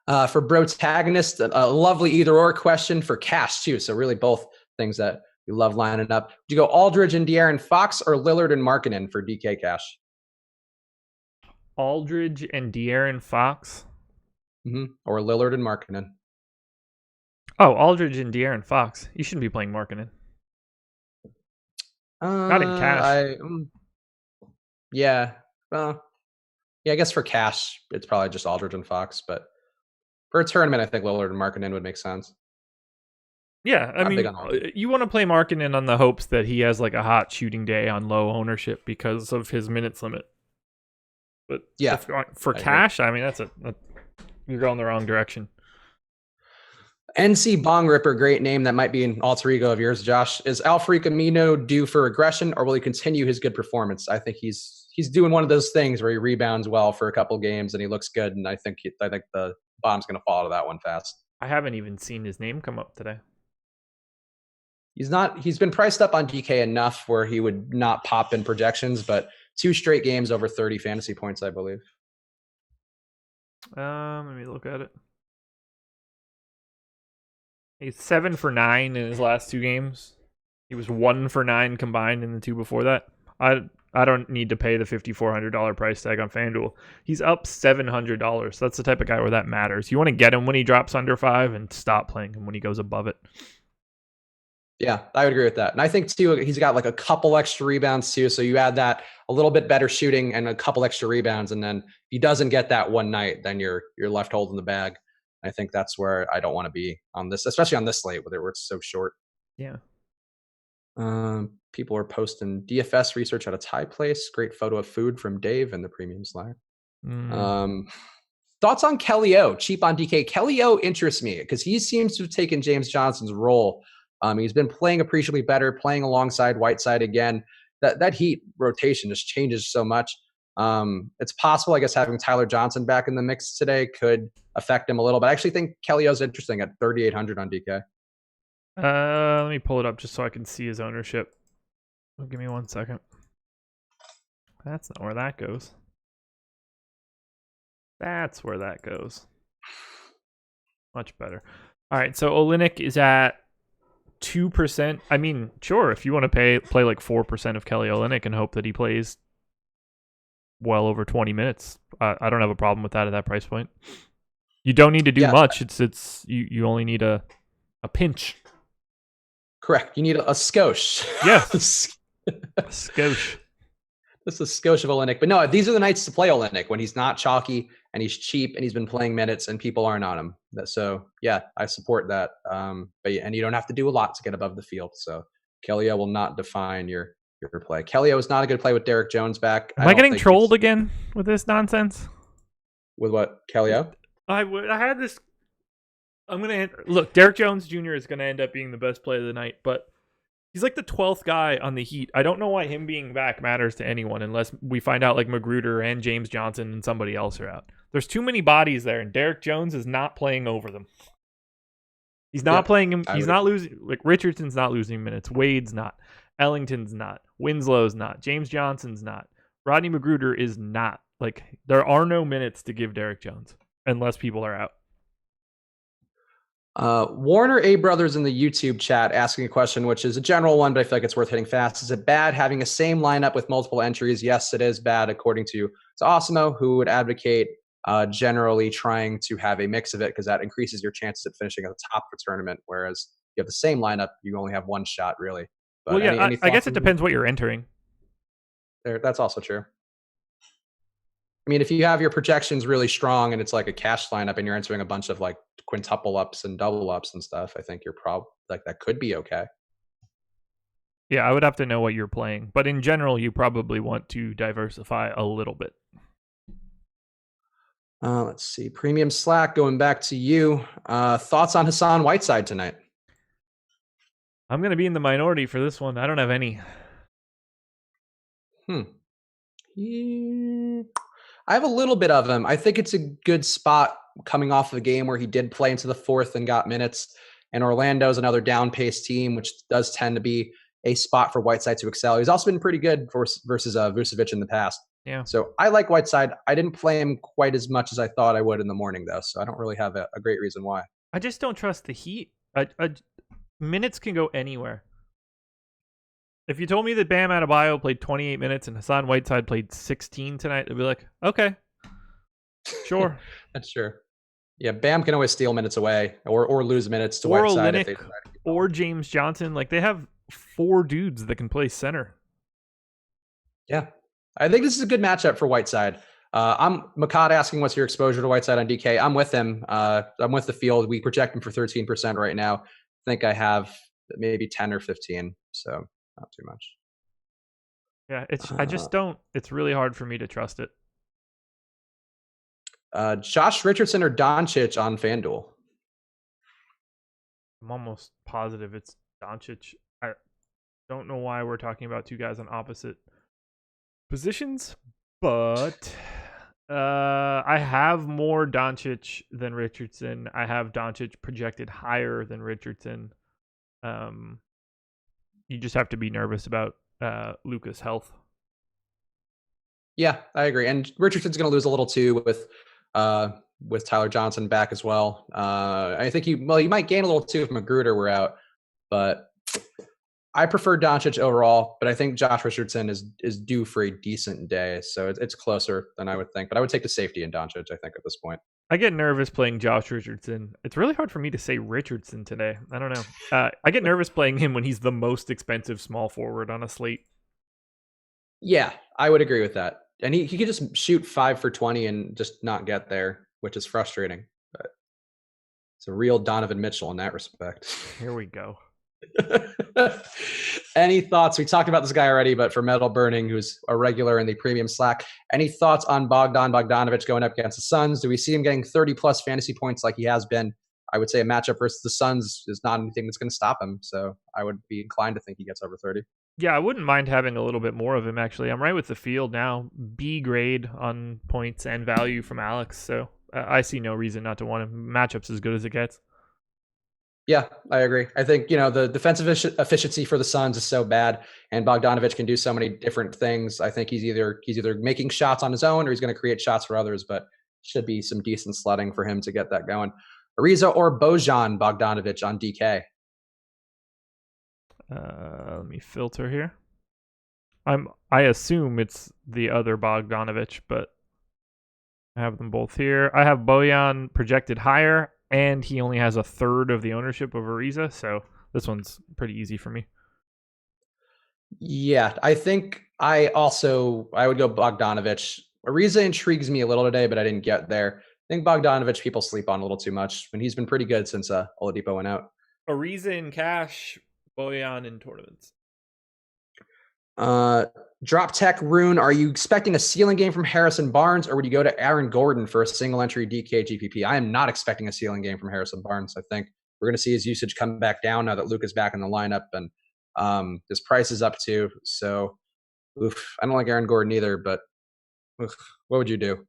For Brotagonist, a lovely either-or question for cash, too. So really both things that you love lining up. Do you go Aldridge and De'Aaron Fox or Lillard and Markkanen for DK cash? Aldridge and De'Aaron Fox? Or Lillard and Markkanen. Oh, Aldridge and De'Aaron Fox. You shouldn't be playing Markkanen. Not in cash. I guess for cash, it's probably just Aldridge and Fox. But for a tournament, I think Lillard and Markkanen would make sense. Yeah, I mean, you want to play Markkanen on the hopes that he has like a hot shooting day on low ownership because of his minutes limit. But yeah, for cash, I mean, you're going the wrong direction. NC Bong Ripper, great name. That might be an alter ego of yours, Josh. Is Al-Farouq Amino due for regression, or will he continue his good performance? I think he's doing one of those things where he rebounds well for a couple games and he looks good, and I think the bottom's going to fall to that one fast. I haven't even seen his name come up today. He's been priced up on DK enough where he would not pop in projections, but 2 straight games over 30 fantasy points, I believe. Let me look at it. He's 7 for 9 in his last 2 games. He was 1 for 9 combined in the 2 before that. I don't need to pay the $5,400 price tag on FanDuel. He's up $700. That's the type of guy where that matters. You want to get him when he drops under 5 and stop playing him when he goes above it. Yeah, I would agree with that. And I think, too, he's got like a couple extra rebounds, too. So you add that, a little bit better shooting and a couple extra rebounds. And then if he doesn't get that one night, then you're left holding the bag. I think that's where I don't want to be on this, especially on this slate where it's so short. Yeah. People are posting DFS research at a Thai place. Great photo of food from Dave in the premium Slack. Thoughts on Kelly O, cheap on DK. Kelly O interests me because he seems to have taken James Johnson's role. He's been playing appreciably better, playing alongside Whiteside again. That Heat rotation just changes so much. It's possible, I guess, having Tyler Johnson back in the mix today could affect him a little, but I actually think Kelly O's interesting at 3,800 on DK. Let me pull it up just so I can see his ownership. Give me 1 second. That's not where that goes. That's where that goes. Much better. All right, so Olynyk is at 2%. I mean, sure, if you want to play like 4% of Kelly Olynyk and hope that he plays well over 20 minutes, I don't have a problem with that at that price point. You don't need to do much. It's you only need a pinch. Correct. You need a skosh. Yeah. A skosh. This is Scotia Olenek. But no, these are the nights to play Olenek when he's not chalky and he's cheap and he's been playing minutes and people aren't on him. So yeah, I support that. And you don't have to do a lot to get above the field. So Kellio will not define your play. Kellio is not a good play with Derek Jones back. Am I getting trolled again with this nonsense? With what? Kellio? I had this. I'm going to look. Derek Jones Jr. is going to end up being the best play of the night, but he's like the 12th guy on the Heat. I don't know why him being back matters to anyone unless we find out like Magruder and James Johnson and somebody else are out. There's too many bodies there, and Derek Jones is not playing over them. He's not playing him. He's not losing. Like Richardson's not losing minutes. Wade's not. Ellington's not. Winslow's not. James Johnson's not. Rodney Magruder is not. Like there are no minutes to give Derek Jones unless people are out. Warner A. Brothers in the YouTube chat asking a question, which is a general one, but I feel like it's worth hitting fast. Is it bad having a same lineup with multiple entries? Yes, it is bad, according to Osimo, who would advocate generally trying to have a mix of it because that increases your chances at finishing at the top of a tournament. Whereas you have the same lineup, you only have one shot, really. But well, yeah, I guess it depends what you're entering. That's also true. I mean, if you have your projections really strong and it's like a cash lineup and you're entering a bunch of like quintuple ups and double ups and stuff, I think you're probably like that could be okay. Yeah, I would have to know what you're playing, but in general, you probably want to diversify a little bit. Let's see. Premium Slack, going back to you. Thoughts on Hassan Whiteside tonight? I'm going to be in the minority for this one. I don't have any. I have a little bit of him. I think it's a good spot coming off of a game where he did play into the fourth and got minutes. And Orlando's another down-paced team, which does tend to be a spot for Whiteside to excel. He's also been pretty good versus Vucevic in the past. Yeah. So I like Whiteside. I didn't play him quite as much as I thought I would in the morning, though. So I don't really have a great reason why. I just don't trust the Heat. Minutes can go anywhere. If you told me that Bam Adebayo played 28 minutes and Hassan Whiteside played 16 tonight, I'd be like, okay, sure. That's true. Yeah, Bam can always steal minutes away or lose minutes to Whiteside. Olynyk or James Johnson. Like, they have 4 dudes that can play center. Yeah. I think this is a good matchup for Whiteside. I'm Makad asking what's your exposure to Whiteside on DK. I'm with him. I'm with the field. We project him for 13% right now. I think I have maybe 10 or 15. So not too much. Yeah, I just don't. It's really hard for me to trust it. Josh Richardson or Doncic on FanDuel? I'm almost positive it's Doncic. I don't know why we're talking about two guys on opposite positions, but I have more Doncic than Richardson. I have Doncic projected higher than Richardson. You just have to be nervous about Luka's health. Yeah, I agree. And Richardson's going to lose a little too with Tyler Johnson back as well. I think you might gain a little too if Magruder were out, but I prefer Doncic overall. But I think Josh Richardson is due for a decent day, so it's closer than I would think. But I would take the safety in Doncic, I think, at this point. I get nervous playing Josh Richardson. It's really hard for me to say Richardson today. I don't know. I get nervous playing him when he's the most expensive small forward on a slate. Yeah, I would agree with that. And he could just shoot 5 for 20 and just not get there, which is frustrating. But it's a real Donovan Mitchell in that respect. Here we go. Any thoughts? We talked about this guy already, but for Metal Burning, who's a regular in the premium Slack, any thoughts on Bogdanovic going up against the Suns? Do we see him getting 30-plus fantasy points like he has been? I would say a matchup versus the Suns is not anything that's going to stop him, so I would be inclined to think he gets over 30. Yeah, I wouldn't mind having a little bit more of him, actually. I'm right with the field now. B grade on points and value from Alex, so I see no reason not to want him. Matchup's as good as it gets. Yeah, I agree. I think, the defensive efficiency for the Suns is so bad, and Bogdanovic can do so many different things. I think he's either making shots on his own or he's going to create shots for others, but should be some decent sledding for him to get that going. Ariza or Bojan Bogdanovic on DK? Let me filter here. I assume it's the other Bogdanovic, but I have them both here. I have Bojan projected higher, and he only has a third of the ownership of Ariza, so this one's pretty easy for me. Yeah, I think I would go Bogdanovich. Ariza intrigues me a little today, but I didn't get there. I think Bogdanovich people sleep on a little too much, and he's been pretty good since Oladipo went out. Ariza in cash, Boyan in tournaments. Drop Tech Rune, are you expecting a ceiling game from Harrison Barnes, or would you go to Aaron Gordon for a single entry DK GPP? I am not expecting a ceiling game from Harrison Barnes. I think we're going to see his usage come back down now that Luke is back in the lineup, and his price is up too. So, I don't like Aaron Gordon either, but what would you do?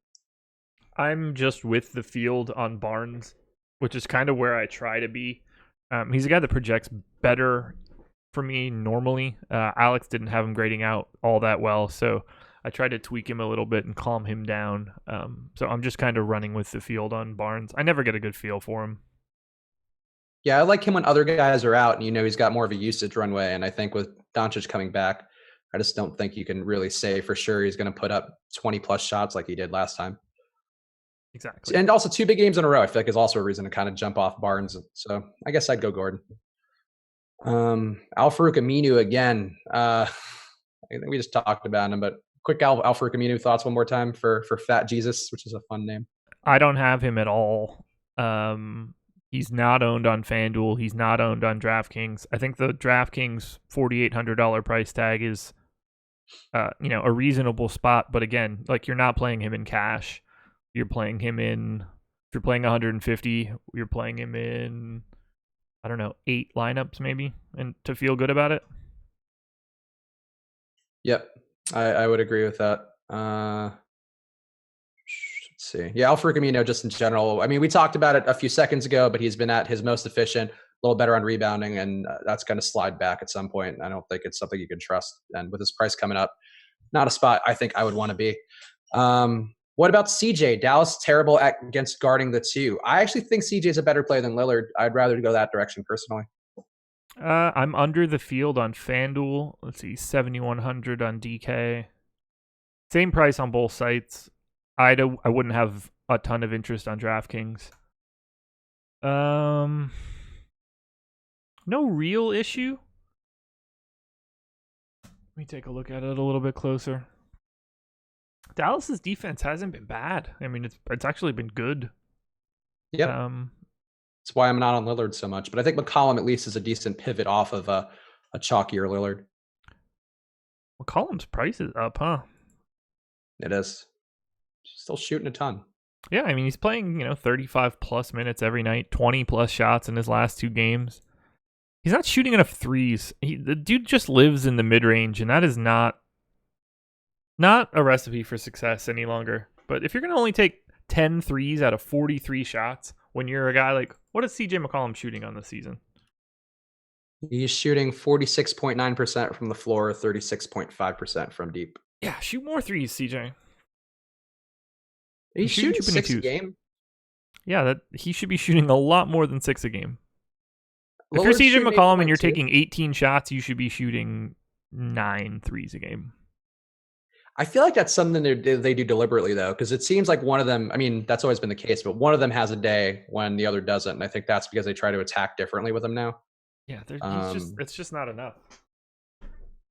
I'm just with the field on Barnes, which is kind of where I try to be. He's a guy that projects better for me normally. Alex didn't have him grading out all that well, so I tried to tweak him a little bit and calm him down. So I'm just kind of running with the field on Barnes. I never get a good feel for him. Yeah, I like him when other guys are out, and he's got more of a usage runway. And I think with Doncic coming back, I just don't think you can really say for sure he's going to put up 20 plus shots like he did last time. Exactly. And also 2 big games in a row, I feel like is also a reason to kind of jump off Barnes. So I guess I'd go Gordon. Al-Farouq Aminu again. I think we just talked about him, but quick Al-Farouq Aminu thoughts one more time for Fat Jesus, which is a fun name. I don't have him at all. He's not owned on FanDuel. He's not owned on DraftKings. I think the DraftKings $4,800 price tag is, a reasonable spot. But again, like you're not playing him in cash. You're playing him in. If you're playing 150, you're playing him in, I don't know, 8 lineups maybe, and to feel good about it. Yep, I would agree with that. Let's see. Yeah, Al-Farouq Aminu just in general. I mean, we talked about it a few seconds ago, but he's been at his most efficient, a little better on rebounding, and that's going to slide back at some point. I don't think it's something you can trust. And with his price coming up, not a spot I think I would want to be. What about CJ? Dallas terrible against guarding the 2. I actually think CJ is a better player than Lillard. I'd rather go that direction personally. I'm under the field on FanDuel. Let's see, 7,100 on DK. Same price on both sites. I wouldn't have a ton of interest on DraftKings. No real issue. Let me take a look at it a little bit closer. Dallas's defense hasn't been bad. I mean, it's actually been good. Yep. That's why I'm not on Lillard so much. But I think McCollum at least is a decent pivot off of a chalkier Lillard. McCollum's price is up, huh? It is. Still shooting a ton. Yeah, I mean, he's playing, 35 plus minutes every night, 20 plus shots in his last 2 games. He's not shooting enough threes. The dude just lives in the mid-range, and that is not a recipe for success any longer. But if you're going to only take 10 threes out of 43 shots when you're a guy like, what is CJ McCollum shooting on this season? He's shooting 46.9% from the floor, 36.5% from deep. Yeah, shoot more threes, CJ. He's shooting 6 a game. Yeah, he should be shooting a lot more than 6 a game. If Lillard's you're CJ McCollum and you're 8.2. taking 18 shots, you should be shooting 9 threes a game. I feel like that's something they do deliberately, though, because it seems like one of them, I mean, that's always been the case, but one of them has a day when the other doesn't. And I think that's because they try to attack differently with him now. Yeah, it's just not enough.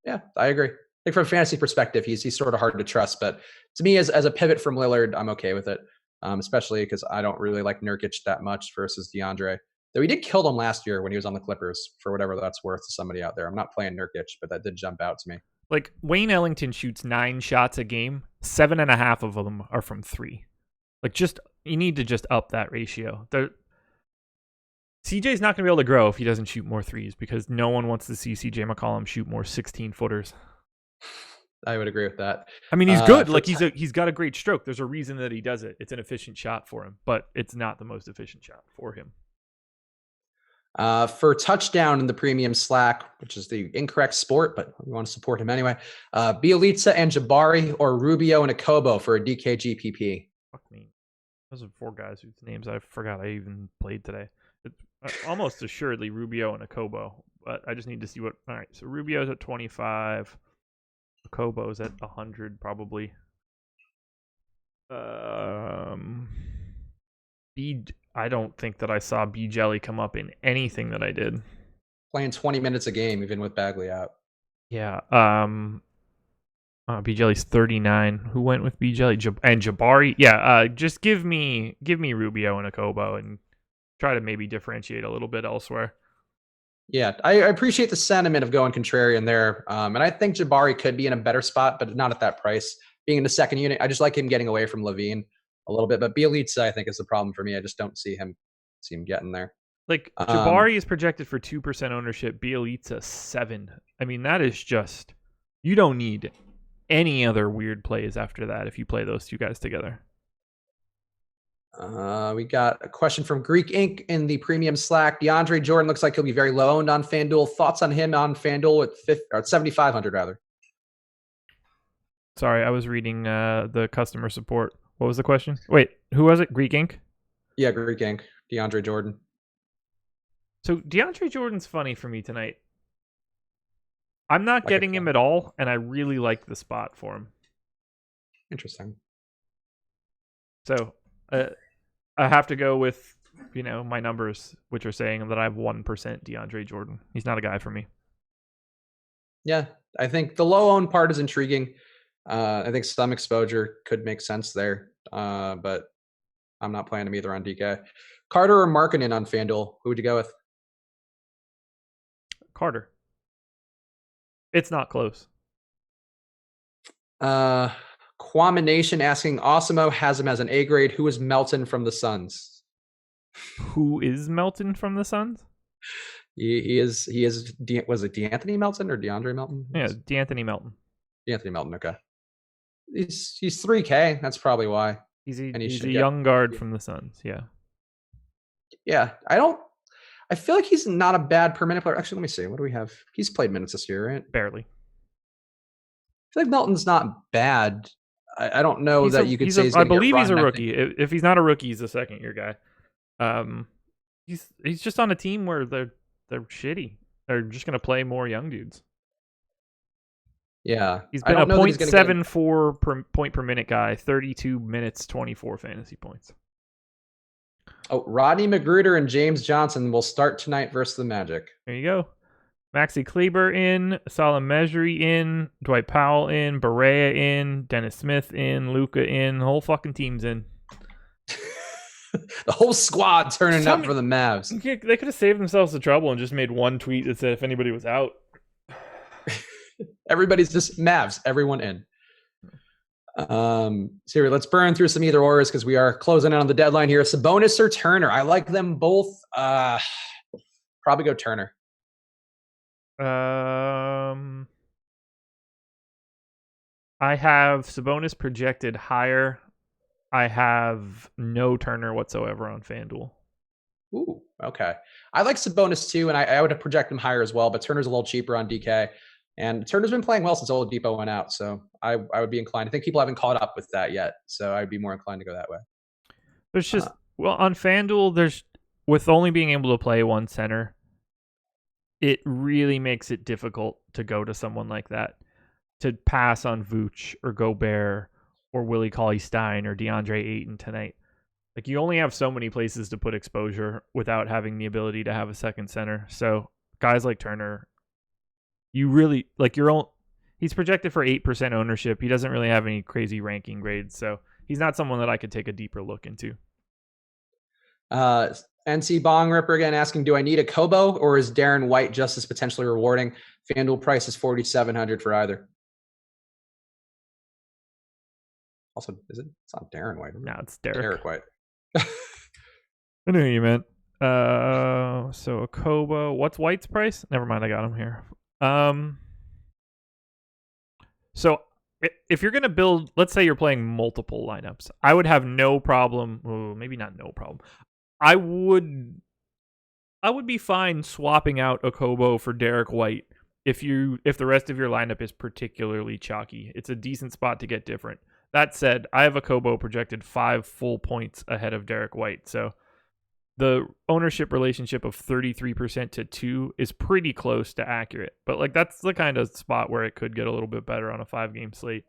Yeah, I agree. I think from a fantasy perspective, he's sort of hard to trust. But to me, as a pivot from Lillard, I'm okay with it, especially because I don't really like Nurkic that much versus DeAndre. Though he did kill them last year when he was on the Clippers, for whatever that's worth to somebody out there. I'm not playing Nurkic, but that did jump out to me. Like, Wayne Ellington shoots 9 shots a game. 7.5 of them are from 3. Like, you need to just up that ratio. CJ's not going to be able to grow if he doesn't shoot more threes because no one wants to see CJ McCollum shoot more 16-footers. I would agree with that. I mean, he's good. Like, he's got a great stroke. There's a reason that he does it. It's an efficient shot for him, but it's not the most efficient shot for him. For touchdown in the premium Slack, which is the incorrect sport, but we want to support him anyway. Bielitsa and Jabari or Rubio and Akobo for a DK GPP. Fuck me. Those are 4 guys whose names I forgot I even played today. It's almost assuredly Rubio and Akobo, but I just need to see what. All right, so Rubio's at 25. Akobo's at 100 probably. I don't think that I saw B Jelly come up in anything that I did. Playing 20 minutes a game, even with Bagley out. Yeah. B Jelly's 39. Who went with B Jelly? And Jabari? Yeah. Just give me Rubio and Akobo and try to maybe differentiate a little bit elsewhere. Yeah, I appreciate the sentiment of going contrarian there. And I think Jabari could be in a better spot, but not at that price. Being in the second unit, I just like him getting away from Levine a little bit. But Bielitsa, I think, is the problem for me. I just don't see him getting there. Like, Jabari is projected for 2% ownership. Bielitsa 7. I mean, that is just, you don't need any other weird plays after that if you play those two guys together. We got a question from Greek Inc. in the premium Slack. DeAndre Jordan looks like he'll be very low owned on FanDuel. Thoughts on him on FanDuel at 7,500 rather? Sorry, I was reading the customer support. What was the question? Wait, who was it? Greek Inc.? Yeah, Greek Inc. DeAndre Jordan. So DeAndre Jordan's funny for me tonight. I'm not getting him at all, and I really like the spot for him. Interesting. So I have to go with, my numbers, which are saying that I have 1% DeAndre Jordan. He's not a guy for me. Yeah, I think the low owned part is intriguing. I think some exposure could make sense there, but I'm not playing him either on DK. Carter or Markkanen on FanDuel? Who would you go with? Carter. It's not close. Kwame Nation asking, Osimo has him as an A grade. Who is Melton from the Suns? Who is Melton from the Suns? He is. Was it DeAnthony Melton or DeAndre Melton? Yeah, DeAnthony Melton. DeAnthony Melton. Okay. He's 3K. That's probably why. He's a young guard from the Suns. Yeah. Yeah. I feel like he's not a bad per minute player. Actually, let me see. What do we have? He's played minutes this year, right? Barely. I feel like Melton's not bad. I don't know you could say. I believe he's a rookie. If he's not a rookie, he's a second year guy. He's just on a team where they're shitty. They're just going to play more young dudes. Yeah, he's been a 0.74 point per minute guy. 32 minutes, 24 fantasy points. Oh, Rodney Magruder and James Johnson will start tonight versus the Magic. There you go. Maxi Kleber in, Salah Mejri in, Dwight Powell in, Barea in, Dennis Smith in, Luka in, the whole fucking team's in. The whole squad turning up for the Mavs. They could have saved themselves the trouble and just made one tweet that said if anybody was out. Everybody's just Mavs, everyone in. Siri, let's burn through some either ors because we are closing in on the deadline here. Sabonis or Turner? I like them both. Probably go Turner. I have Sabonis projected higher. I have no Turner whatsoever on FanDuel. Ooh, okay. I like Sabonis too, and I would project him higher as well, but Turner's a little cheaper on DK. And Turner's been playing well since Oladipo went out, so I would be inclined. I think people haven't caught up with that yet, so I'd be more inclined to go that way. There's just on FanDuel, there's with only being able to play one center, it really makes it difficult to go to someone like that, to pass on Vooch or Gobert or Willie Cauley-Stein or DeAndre Ayton tonight. Like, you only have so many places to put exposure without having the ability to have a second center. So guys like Turner, you really like he's projected for 8% ownership. He doesn't really have any crazy ranking grades, so he's not someone that I could take a deeper look into. NC Bong Ripper again asking, do I need a Kobo or is Darren White just as potentially rewarding? FanDuel price is 4,700 for either. Also, is it? It's not Darren White. No, it's Derek. Derek White. I knew who you meant. So a Kobo. What's White's price? Never mind, I got him here. So if you're going to build, let's say you're playing multiple lineups, I would have no problem. Well, maybe not no problem. I would be fine swapping out a Kobo for Derek White if the rest of your lineup is particularly chalky. It's a decent spot to get different. That said, I have a Kobo projected 5 full points ahead of Derek White, so the ownership relationship of 33% to 2 is pretty close to accurate. But like, that's the kind of spot where it could get a little bit better on a 5-game slate.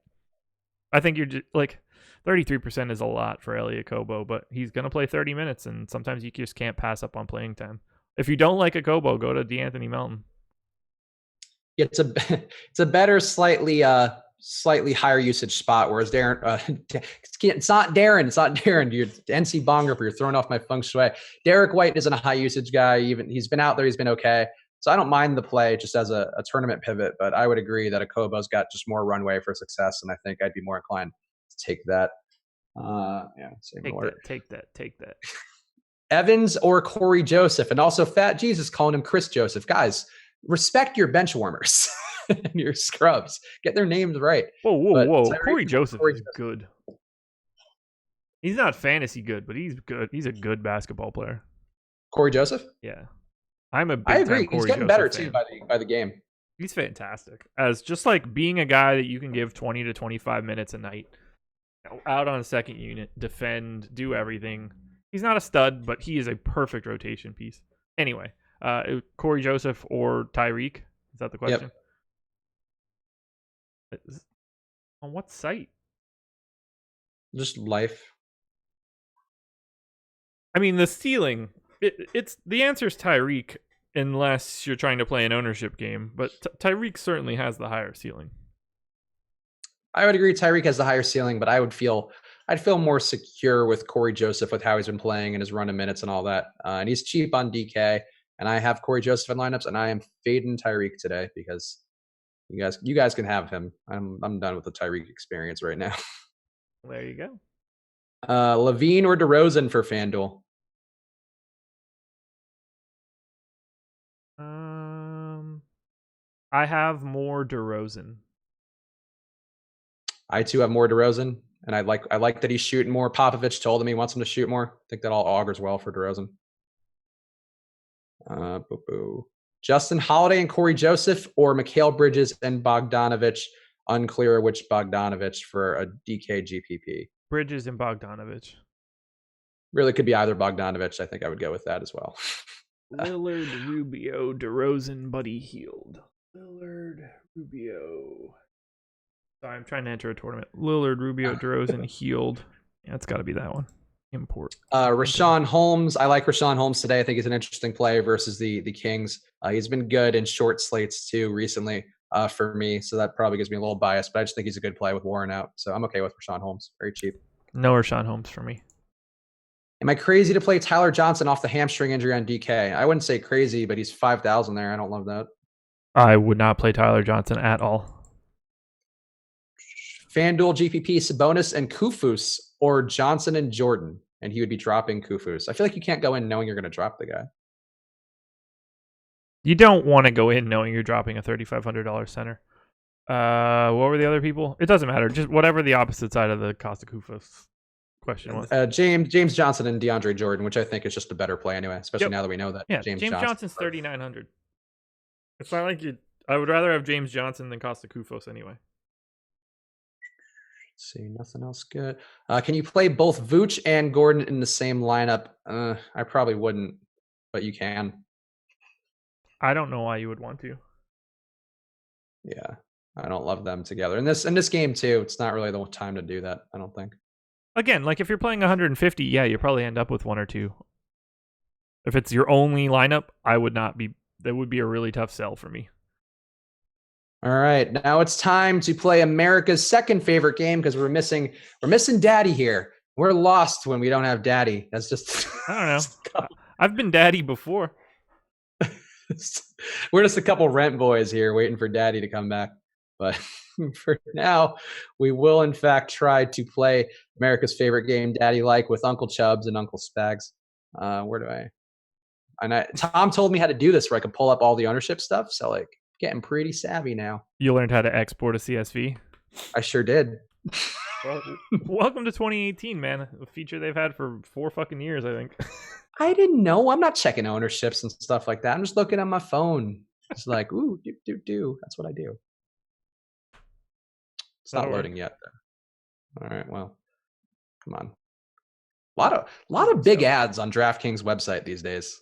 I think you're just, like, 33% is a lot for Elliot Kobo, but he's going to play 30 minutes, and sometimes you just can't pass up on playing time. If you don't like a Kobo, go to DeAnthony Melton. it's a better, slightly higher usage spot. Whereas Darren, it's not Darren. You're NC Bongripper. You're throwing off my feng shui. Derek White isn't a high usage guy. He's been out there. He's been okay. So I don't mind the play just as a tournament pivot. But I would agree that Akobo's got just more runway for success, and I think I'd be more inclined to take that. Take that. Evans or Corey Joseph, and also Fat Jesus calling him Chris Joseph. Guys, respect your bench warmers and your scrubs. Get their names right. Whoa. Corey Joseph is good. He's not fantasy good, but he's good. He's a good basketball player. Corey Joseph? Yeah. I agree. He's getting better too by the game. He's fantastic. As just like being a guy that you can give 20 to 25 minutes a night, out on a second unit, defend, do everything. He's not a stud, but he is a perfect rotation piece. Anyway, Corey Joseph or Tyreek? Is that the question? Yep. On what site? Just life. I mean, the ceiling. It's the answer is Tyreek, unless you're trying to play an ownership game. But Tyreek certainly has the higher ceiling. I would agree Tyreek has the higher ceiling, but I'd feel more secure with Corey Joseph with how he's been playing and his run of minutes and all that. And he's cheap on DK, and I have Corey Joseph in lineups, and I am fading Tyreek today because you guys can have him. I'm done with the Tyreek experience right now. There you go. Levine or DeRozan for FanDuel? I have more DeRozan. I too have more DeRozan, and I like that he's shooting more. Popovich told him he wants him to shoot more. I think that all augurs well for DeRozan. Justin Holiday and Corey Joseph, or Mikal Bridges and Bogdanovich. Unclear which Bogdanovich for a DK GPP. Bridges and Bogdanovich. Really could be either Bogdanovich. I think I would go with that as well. Lillard, Rubio, DeRozan, Buddy Hield. Lillard, Rubio. Sorry, I'm trying to enter a tournament. Lillard, Rubio, DeRozan, Hield. Yeah, it's got to be that one. Import. Rashawn Holmes. I like Rashawn Holmes today. I think he's an interesting play versus the Kings. He's been good in short slates too recently for me, so that probably gives me a little bias, but I just think he's a good play with Warren out. So I'm okay with Rashawn Holmes. Very cheap. No Rashawn Holmes for me. Am I crazy to play Tyler Johnson off the hamstring injury on DK? I wouldn't say crazy, but he's 5,000 there. I don't love that. I would not play Tyler Johnson at all. FanDuel GPP, Sabonis and Kufus, or Johnson and Jordan, and he would be dropping Kufus. I feel like you can't go in knowing you're going to drop the guy. You don't want to go in knowing you're dropping a $3,500 center. What were the other people? It doesn't matter. Just whatever the opposite side of the Costa Kufus question was. James Johnson and DeAndre Jordan, which I think is just a better play anyway, especially now that we know that. Yeah, James Johnson's 3,900. It's not like you. I would rather have James Johnson than Costa Kufos anyway. See, nothing else good. Can you play both Vooch and Gordon in the same lineup? I probably wouldn't, but you can. I don't know why you would want to. Yeah, I don't love them together. In this game too, it's not really the time to do that, I don't think. Again, like if you're playing 150, yeah, you probably end up with one or two. If it's your only lineup, that would be a really tough sell for me. All right, now it's time to play America's second favorite game because we're missing Daddy here. We're lost when we don't have Daddy. That's just I don't know. I've been Daddy before. We're just a couple rent boys here waiting for Daddy to come back. But for now, we will in fact try to play America's favorite game, Daddy Like, with Uncle Chubbs and Uncle Spags. Where do I? Tom told me how to do this where I could pull up all the ownership stuff. So like getting pretty savvy now. You learned how to export a CSV? I sure did. Well, welcome to 2018, man. A feature they've had for 4 fucking years, I think. I didn't know. I'm not checking ownerships and stuff like that. I'm just looking at my phone. It's like, ooh, do. That's what I do. It's not loading yet, though. All right, well, come on. A lot of big ads on DraftKings website these days.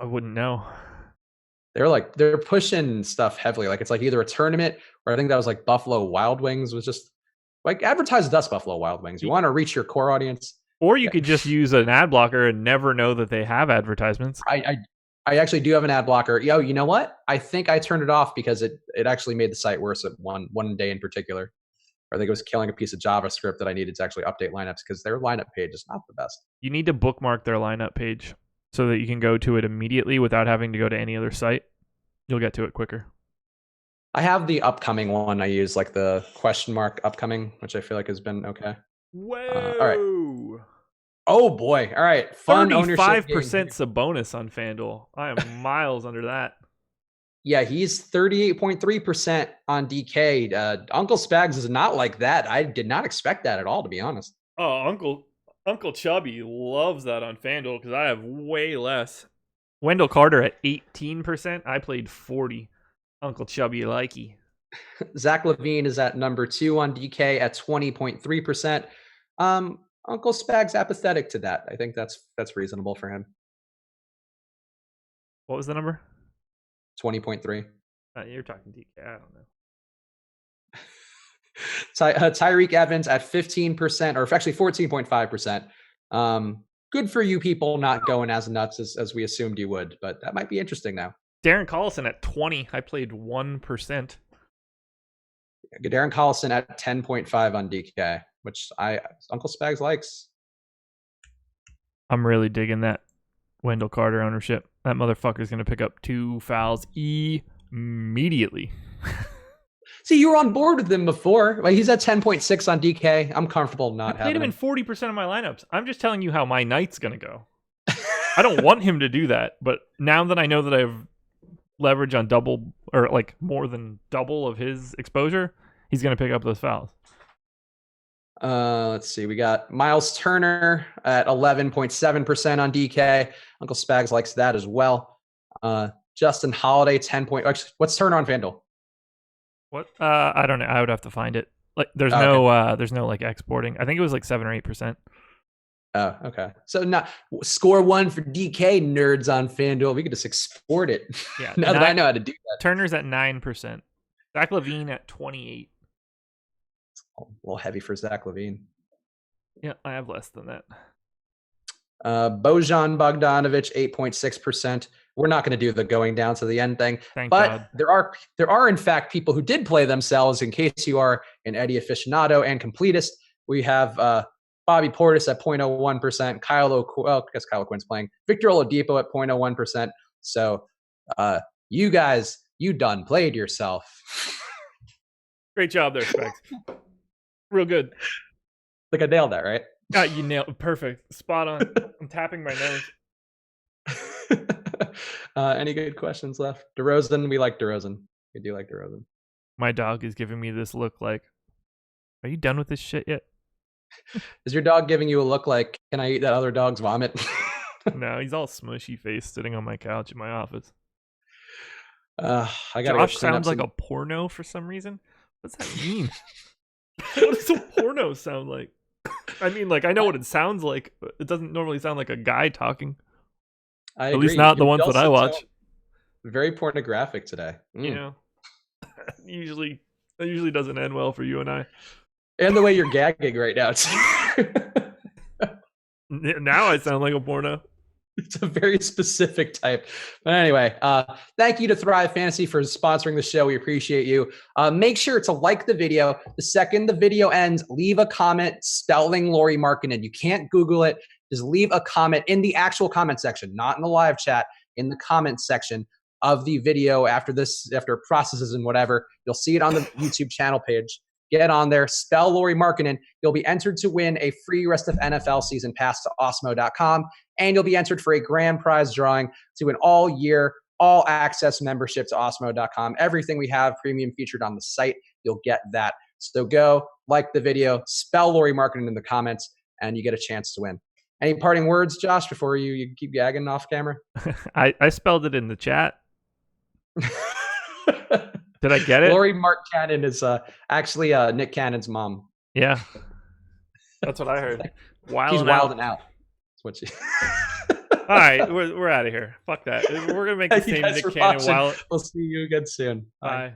I wouldn't know. They're pushing stuff heavily. Like it's like either a tournament or I think that was like Buffalo Wild Wings was just like advertise with us, Buffalo Wild Wings. You want to reach your core audience. Or you could just use an ad blocker and never know that they have advertisements. I actually do have an ad blocker. Yo, you know what? I think I turned it off because it actually made the site worse at one day in particular. I think it was killing a piece of JavaScript that I needed to actually update lineups because their lineup page is not the best. You need to bookmark their lineup page so that you can go to it immediately without having to go to any other site. You'll get to it quicker. I have the upcoming one. I use like the question mark upcoming, which I feel like has been okay. Whoa. All right. Oh boy. All right. Fun 35%'s a bonus on FanDuel. I am miles under that. Yeah, he's 38.3% on DK. Uncle Spags is not like that. I did not expect that at all, to be honest. Oh, Uncle Chubby loves that on FanDuel because I have way less. Wendell Carter at 18%. I played 40. Uncle Chubby likey. Zach Levine is at number 2 on DK at 20.3%. Uncle Spags apathetic to that. I think that's reasonable for him. What was the number? 20.3. You're talking DK. I don't know. Tyreek Evans at 15%, or actually 14.5%. Good for you people not going as nuts as we assumed you would, but that might be interesting now. Darren Collison at 20. I played 1%. Darren Collison at 10.5 on DK, which Uncle Spags likes. I'm really digging that Wendell Carter ownership. That motherfucker's going to pick up 2 fouls immediately. See, you were on board with him before. Like, he's at 10.6 on DK. I'm comfortable not having him in 40% of my lineups. I'm just telling you how my night's going to go. I don't want him to do that, but now that I know that I have leverage on double or like more than double of his exposure, he's going to pick up those fouls. Let's see. We got Miles Turner at 11.7% on DK. Uncle Spags likes that as well. Justin Holiday, 10 point. Actually, what's Turner on FanDuel? What? I don't know. I would have to find it. Like, there's no like exporting. I think it was like 7 or 8%. Oh, okay. So not score one for DK nerds on FanDuel. We could just export it. Yeah. Now that I know how to do that. Turner's at 9%. Zach Levine at 28%. A little heavy for Zach Levine. Yeah, I have less than that. Bojan Bogdanovic, 8.6%. We're not going to do the going down to the end thing. Thank but God. There are in fact people who did play themselves. In case you are an Eddie aficionado and completist, we have Bobby Portis at 0.01%. I guess Kyle Quinn's playing. Victor Oladipo at 0.01%. So you guys, you done played yourself. Great job there, Specs. Real good. Like I nailed that, right? You nailed it. Perfect. Spot on. I'm tapping my nose. Any good questions left? DeRozan, we like DeRozan. We do like DeRozan. My dog is giving me this look like, are you done with this shit yet? Is your dog giving you a look like, can I eat that other dog's vomit? No, he's all smushy faced sitting on my couch in my office. Josh sounds like a porno for some reason. What's that mean? What does a porno sound like? I mean, like, I know what it sounds like, but it doesn't normally sound like a guy talking. At least not the ones that I watch. Very pornographic today. You know, that usually doesn't end well for you and I. And the way you're gagging right now. Now I sound like a porno. It's a very specific type. But anyway, thank you to Thrive Fantasy for sponsoring the show. We appreciate you. Make sure to like the video. The second the video ends, leave a comment spelling Lauri Markkanen. You can't Google it. Just leave a comment in the actual comment section, not in the live chat, in the comment section of the video after processes and whatever. You'll see it on the YouTube channel page. Get on there, spell Lauri Markkanen. You'll be entered to win a free rest of NFL season pass to Osmo.com, and you'll be entered for a grand prize drawing to win all-year, all-access membership to Osmo.com. Everything we have premium featured on the site, you'll get that. So go, like the video, spell Lauri Markkanen in the comments, and you get a chance to win. Any parting words, Josh, before you keep gagging off camera? I spelled it in the chat. Did I get it? Lauri Markkanen is actually Nick Cannon's mom. Yeah. That's what I heard. She's wilding out. That's what she... All right, we're out of here. Fuck that. We're going to make the same Nick Cannon wild. We'll see you again soon. Bye.